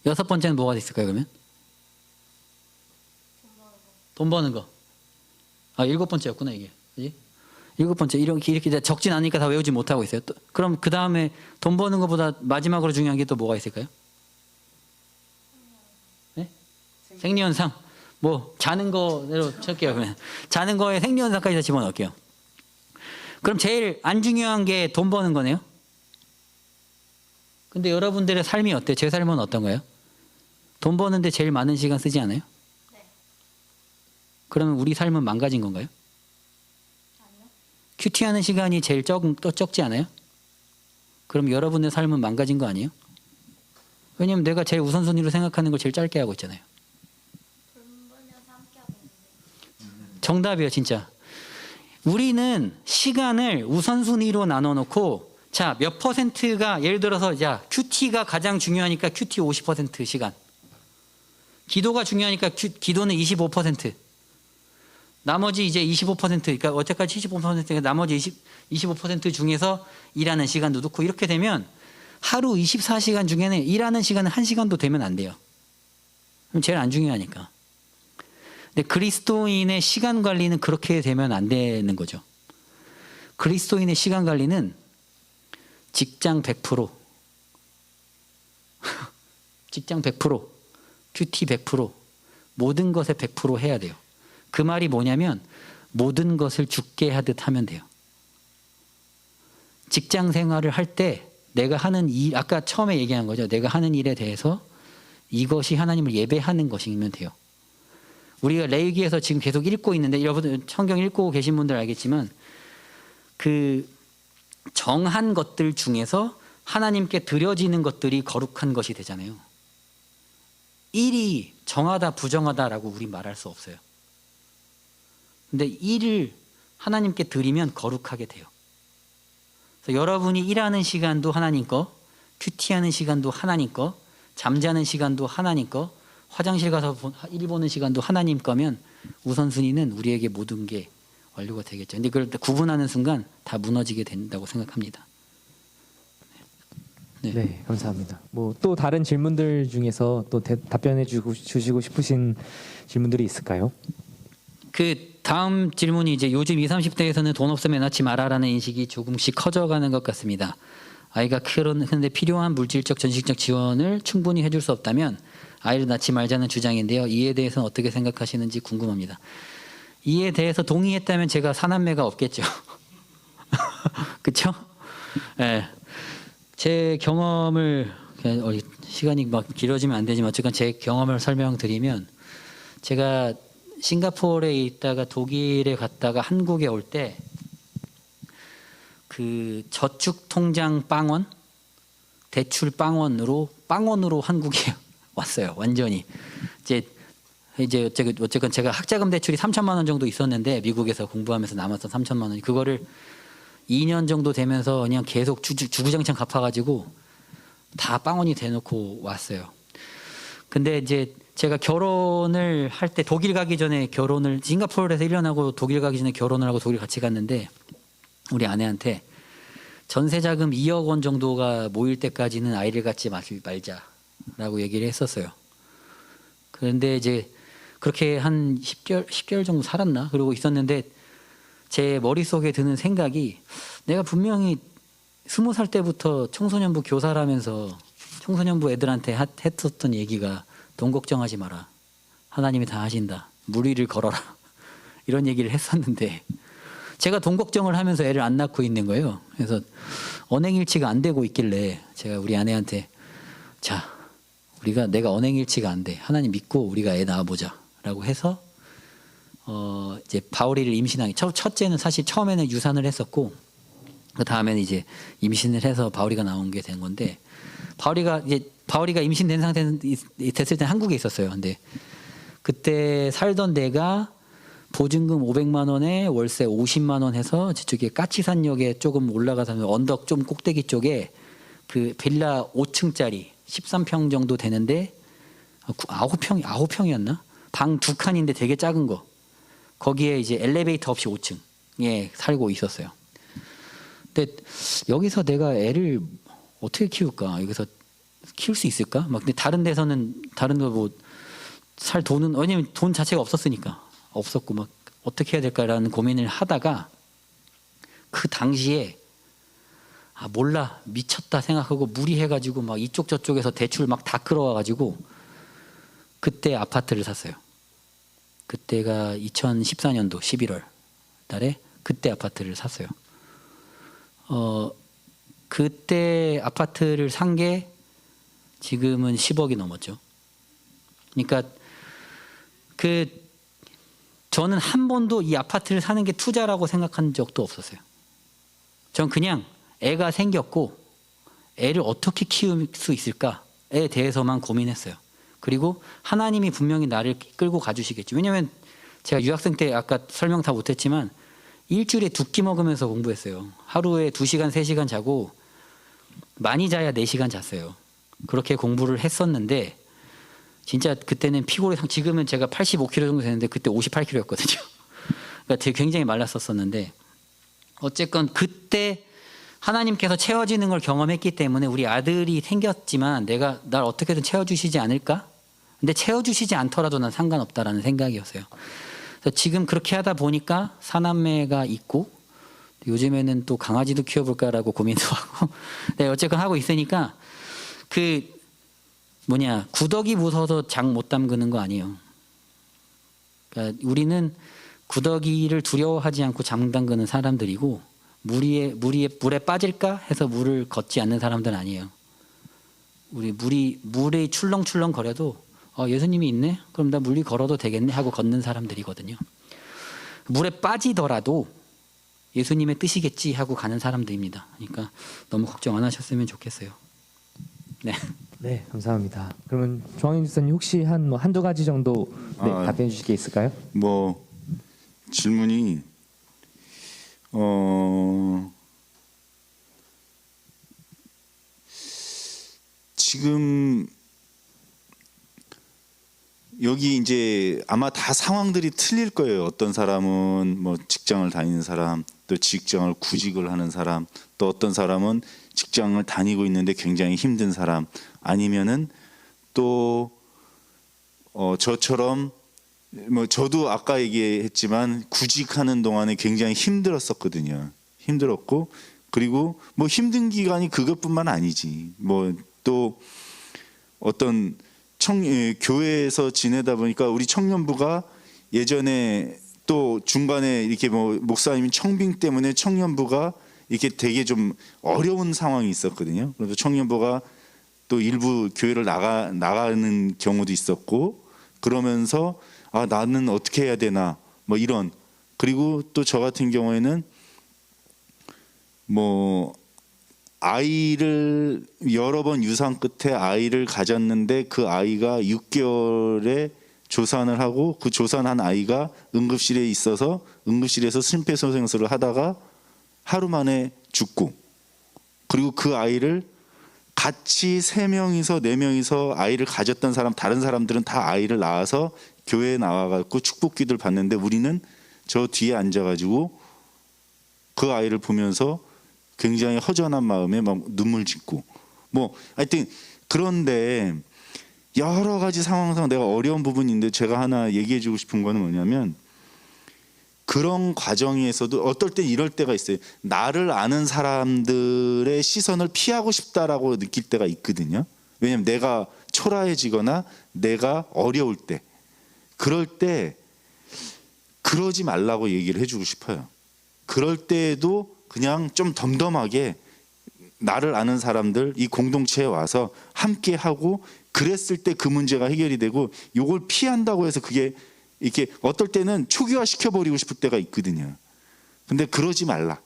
6번째는 뭐가 있을까요 그러면? 돈 버는 거. 7번째였구나 이게. 그지? 7번째 이렇게 적진 않으니까 다 외우지 못하고 있어요. 그럼 그 다음에 돈 버는 것보다 마지막으로 중요한 게 또 뭐가 있을까요? 네? 생리현상. 뭐 자는 거대로 칠게요. 그러면 자는 거에 생리현상까지 다 집어넣을게요. 그럼 제일 안 중요한 게 돈 버는 거네요. 근데 여러분들의 삶이 어때요? 제 삶은 어떤가요? 돈 버는데 제일 많은 시간 쓰지 않아요? 네. 그러면 우리 삶은 망가진 건가요? 큐티하는 시간이 제일 적지 않아요? 그럼 여러분의 삶은 망가진 거 아니에요? 왜냐면 내가 제일 우선순위로 생각하는 걸 제일 짧게 하고 있잖아요. 정답이에요 진짜. 우리는 시간을 우선순위로 나눠놓고 자, 몇 퍼센트가 예를 들어서 자 큐티가 가장 중요하니까 큐티 50% 시간 기도가 중요하니까 기도는 25% 나머지 이제 25% 그러니까 어제까지 75%가 나머지 25% 중에서 일하는 시간도 넣고 이렇게 되면 하루 24시간 중에는 일하는 시간은 1시간도 되면 안 돼요. 그럼 제일 안 중요하니까. 근데 그리스도인의 시간 관리는 그렇게 되면 안 되는 거죠. 그리스도인의 시간 관리는 직장 100%, 직장 100%, 큐티 100%, 모든 것에 100% 해야 돼요. 그 말이 뭐냐면 모든 것을 죽게 하듯 하면 돼요. 직장 생활을 할 때 내가 하는 일, 아까 처음에 얘기한 거죠. 내가 하는 일에 대해서 이것이 하나님을 예배하는 것이면 돼요. 우리가 레위기에서 지금 계속 읽고 있는데 여러분 성경 읽고 계신 분들 알겠지만 그 정한 것들 중에서 하나님께 드려지는 것들이 거룩한 것이 되잖아요. 일이 정하다 부정하다라고 우리 말할 수 없어요. 근데 일을 하나님께 드리면 거룩하게 돼요. 그래서 여러분이 일하는 시간도 하나님 거, 큐티하는 시간도 하나님 거, 잠자는 시간도 하나님 거, 화장실 가서 일 보는 시간도 하나님 거면 우선순위는 우리에게 모든 게 완료가 되겠죠. 근데 그걸 구분하는 순간 다 무너지게 된다고 생각합니다. 네, 네, 감사합니다. 뭐 또 다른 질문들 중에서 또 답변해 주시고 싶으신 질문들이 있을까요? 그 다음 질문이 이제 요즘 20, 30대에서는 돈 없으면 낳지 마라라는 인식이 조금씩 커져가는 것 같습니다. 아이가 크는데 필요한 물질적 전식적 지원을 충분히 해줄 수 없다면 아이를 낳지 말자는 주장인데요. 이에 대해서는 어떻게 생각하시는지 궁금합니다. 이에 대해서 동의했다면 제가 사남매가 없겠죠. 그렇죠? 네. 제 경험을 시간이 막 길어지면 안 되지만 어쨌건 제 경험을 설명드리면 제가 싱가포르에 있다가 독일에 갔다가 한국에 올 때 그 저축 통장 빵원, 대출 빵원으로 한국에 왔어요. 완전히 이제 어쨌건 제가 학자금 대출이 3천만 원 정도 있었는데 미국에서 공부하면서 남았던 3천만 원이 그거를 2년 정도 되면서 그냥 계속 주구장창 갚아가지고 다 빵원이 돼놓고 왔어요. 근데 이제 제가 결혼을 할 때 독일 가기 전에 싱가포르에서 1년 하고 독일 가기 전에 결혼을 하고 독일 같이 갔는데 우리 아내한테 전세자금 2억 원 정도가 모일 때까지는 아이를 갖지 말자라고 얘기를 했었어요. 그런데 이제 그렇게 한 10개월 정도 살았나? 그러고 있었는데 제 머릿속에 드는 생각이 내가 분명히 20살 때부터 청소년부 교사라면서 청소년부 애들한테 했었던 얘기가 돈 걱정하지 마라. 하나님이 다 하신다. 무리를 걸어라. 이런 얘기를 했었는데 제가 돈 걱정을 하면서 애를 안 낳고 있는 거예요. 그래서 언행일치가 안 되고 있길래 제가 우리 아내한테 자, 내가 언행일치가 안 돼. 하나님 믿고 우리가 애 낳아보자라고 해서 이제 바울이를 임신하기 첫째는 사실 처음에는 유산을 했었고 그 다음에는 이제 임신을 해서 바울이가 나온 게 된 건데 바울이가 임신된 상태는 됐을 때 한국에 있었어요. 근데 그때 살던 데가 보증금 500만 원에 월세 50만 원 해서 저쪽에 까치산역에 조금 올라가서 언덕 좀 꼭대기 쪽에 그 빌라 5층짜리 13평 정도 되는데 9평이었나? 방 2칸인데 되게 작은 거. 거기에 이제 엘리베이터 없이 5층에 살고 있었어요. 근데 여기서 내가 애를 어떻게 키울까? 여기서 키울 수 있을까? 막 근데 다른 데서는 다른 거 뭐 살 돈은 왜냐면 돈 자체가 없었고 막 어떻게 해야 될까라는 고민을 하다가 그 당시에 몰라 미쳤다 생각하고 무리해가지고 막 이쪽 저쪽에서 대출 막 다 끌어와가지고 그때 아파트를 샀어요. 그때가 2014년도 11월 달에 그때 아파트를 샀어요. 그때 아파트를 산 게 지금은 10억이 넘었죠. 그러니까 저는 한 번도 이 아파트를 사는 게 투자라고 생각한 적도 없었어요. 전 그냥 애가 생겼고 애를 어떻게 키울 수 있을까에 대해서만 고민했어요. 그리고 하나님이 분명히 나를 끌고 가주시겠죠. 왜냐하면 제가 유학생 때 아까 설명 다 못했지만 일주일에 2끼 먹으면서 공부했어요. 하루에 2시간, 3시간 자고 많이 자야 4시간 잤어요. 그렇게 공부를 했었는데 진짜 그때는 피골이 지금은 제가 85kg 정도 되는데 그때 58kg였거든요. 그러니까 되게 굉장히 말랐었었는데 어쨌건 그때 하나님께서 채워지는 걸 경험했기 때문에 우리 아들이 생겼지만 내가 날 어떻게든 채워주시지 않을까? 근데 채워주시지 않더라도 난 상관없다라는 생각이었어요. 그래서 지금 그렇게 하다 보니까 사남매가 있고 요즘에는 또 강아지도 키워볼까라고 고민도 하고 네, 어쨌건 하고 있으니까 그 구더기 무서워서 장 못 담그는 거 아니에요. 그러니까 우리는 구더기를 두려워하지 않고 장 담그는 사람들이고 물에 빠질까 해서 물을 걷지 않는 사람들은 아니에요. 우리 물에 출렁출렁 거려도 예수님이 있네? 그럼 나 물리 걸어도 되겠네 하고 걷는 사람들이거든요. 물에 빠지더라도 예수님의 뜻이겠지 하고 가는 사람들입니다. 그러니까 너무 걱정 안 하셨으면 좋겠어요. 네. 네, 감사합니다. 그러면 조항인 집사님 혹시 한두 가지 정도 답변해 주실 게 있을까요? 뭐 질문이 지금 여기 이제 아마 다 상황들이 틀릴 거예요. 어떤 사람은 뭐 직장을 다니는 사람, 또 직장을 구직을 하는 사람, 또 어떤 사람은 직장을 다니고 있는데 굉장히 힘든 사람, 아니면은 또 저처럼 뭐 저도 아까 얘기했지만 구직하는 동안에 굉장히 힘들었었거든요. 힘들었고 그리고 뭐 힘든 기간이 그것뿐만 아니지. 뭐 또 어떤 교회에서 지내다 보니까 우리 청년부가 예전에 또 중간에 이렇게 뭐 목사님이 청빙 때문에 청년부가 이렇게 되게 좀 어려운 상황이 있었거든요. 그래서 청년부가 또 일부 교회를 나가는 경우도 있었고 그러면서 나는 어떻게 해야 되나 뭐 이런. 그리고 또 저 같은 경우에는 뭐 아이를 여러 번 유산 끝에 아이를 가졌는데 그 아이가 6개월에 조산을 하고 그 조산한 아이가 응급실에 있어서 응급실에서 심폐소생술을 하다가 하루 만에 죽고 그리고 그 아이를 같이 3명이서 4명이서 아이를 가졌던 사람 다른 사람들은 다 아이를 낳아서 교회에 나와갖고 축복기도를 받는데 우리는 저 뒤에 앉아가지고 그 아이를 보면서 굉장히 허전한 마음에 막 눈물 짓고 뭐 하여튼 그런데 여러 가지 상황상 내가 어려운 부분인데 제가 하나 얘기해 주고 싶은 거는 뭐냐면 그런 과정에서도 어떨 때 이럴 때가 있어요. 나를 아는 사람들의 시선을 피하고 싶다라고 느낄 때가 있거든요. 왜냐하면 내가 초라해지거나 내가 어려울 때 그럴 때 그러지 말라고 얘기를 해주고 싶어요. 그럴 때에도 그냥 좀 덤덤하게 나를 아는 사람들 이 공동체에 와서 함께 하고 그랬을 때 그 문제가 해결이 되고 요걸 피한다고 해서 그게 이렇게 어떨 때는 초기화 시켜버리고 싶을 때가 있거든요. 근데 그러지 말라.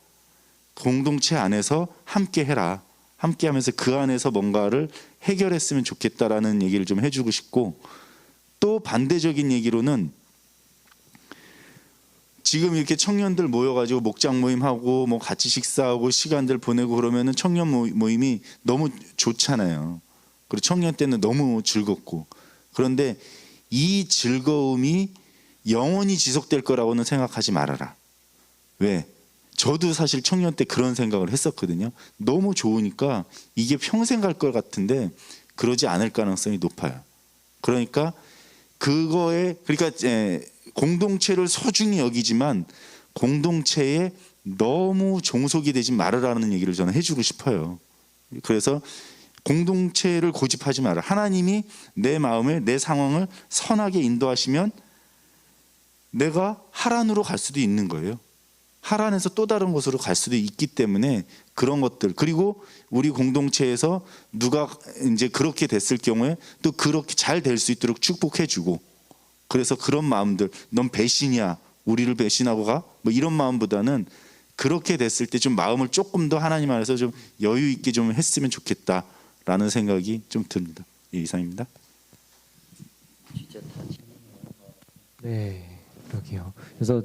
공동체 안에서 함께 해라. 함께 하면서 그 안에서 뭔가를 해결했으면 좋겠다라는 얘기를 좀 해주고 싶고 또 반대적인 얘기로는 지금 이렇게 청년들 모여가지고 목장 모임하고 뭐 같이 식사하고 시간들 보내고 그러면은 청년 모임이 너무 좋잖아요. 그리고 청년 때는 너무 즐겁고 그런데 이 즐거움이 영원히 지속될 거라고는 생각하지 말아라. 왜? 저도 사실 청년 때 그런 생각을 했었거든요. 너무 좋으니까 이게 평생 갈 것 같은데 그러지 않을 가능성이 높아요. 그러니까 공동체를 소중히 여기지만 공동체에 너무 종속이 되지 말으라는 얘기를 저는 해주고 싶어요. 그래서 공동체를 고집하지 마라. 하나님이 내 마음에 내 상황을 선하게 인도하시면 내가 하란으로 갈 수도 있는 거예요. 하란에서 또 다른 곳으로 갈 수도 있기 때문에 그런 것들 그리고 우리 공동체에서 누가 이제 그렇게 됐을 경우에 또 그렇게 잘 될 수 있도록 축복해주고 그래서 그런 마음들 넌 배신이야 우리를 배신하고 가 뭐 이런 마음보다는 그렇게 됐을 때 좀 마음을 조금 더 하나님 안에서 좀 여유 있게 좀 했으면 좋겠다라는 생각이 좀 듭니다. 예, 이상입니다. 네, 그러게요. 그래서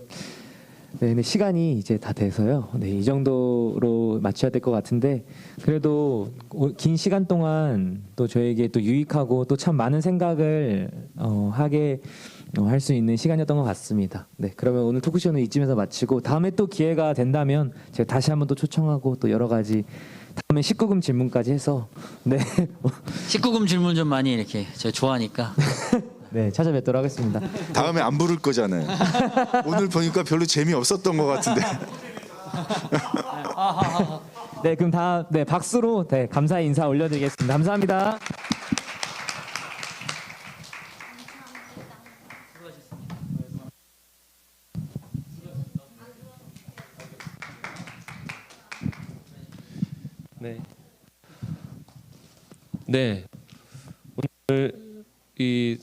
네, 시간이 이제 다 돼서요. 네, 이 정도로 맞춰야 될 것 같은데 그래도 긴 시간 동안 또 저에게 또 유익하고 또 참 많은 생각을 하게 할 수 있는 시간이었던 것 같습니다. 네, 그러면 오늘 토크쇼는 이쯤에서 마치고 다음에 또 기회가 된다면 제가 다시 한번 또 초청하고 또 여러 가지 다음에 19금 질문까지 해서 네, 19금 질문 좀 많이 이렇게 제가 좋아하니까 네 찾아뵙도록 하겠습니다. 다음에 안 부를 거잖아요. 오늘 보니까 별로 재미 없었던 것 같은데. 네, 그럼 다 네, 박수로 네, 감사의 인사 올려드리겠습니다. 감사합니다. 네. 네. 오늘 이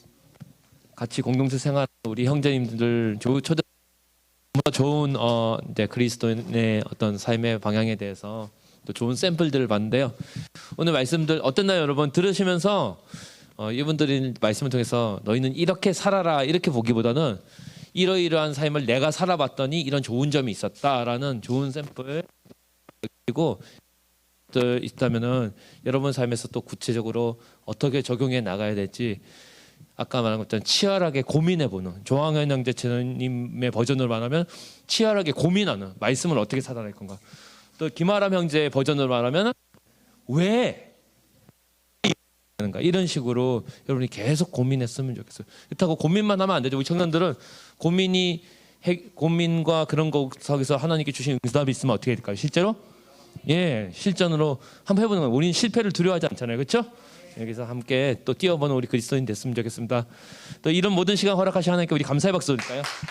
같이 공동체 생활 우리 형제님들 초대 좋은 이제 그리스도인의 어떤 삶의 방향에 대해서 또 좋은 샘플들을 봤는데요. 오늘 말씀들 어땠나요, 여러분? 들으시면서 이분들이 말씀을 통해서 너희는 이렇게 살아라 이렇게 보기보다는 이러이러한 삶을 내가 살아봤더니 이런 좋은 점이 있었다라는 좋은 샘플 그리고 있다면은 여러분 삶에서 또 구체적으로 어떻게 적용해 나가야 될지 아까 말한 것처럼 치열하게 고민해보는 조항현 형제님의 버전으로 말하면 치열하게 고민하는 말씀을 어떻게 살아낼 건가. 또 김아람 형제의 버전으로 말하면 왜 하는가 이런 식으로 여러분이 계속 고민했으면 좋겠어요. 그렇다고 고민만 하면 안 되죠. 우리 청년들은 고민과 그런 것에서 하나님께 주신 응답이 있으면 어떻게 될까요? 실제로 예 실전으로 한번 해보는 거예요. 우리는 실패를 두려워하지 않잖아요, 그렇죠? 여기서 함께 또 뛰어보는 우리 그리스도인 됐으면 좋겠습니다. 또 이런 모든 시간 허락하신 하나님께 우리 감사의 박수 드릴까요?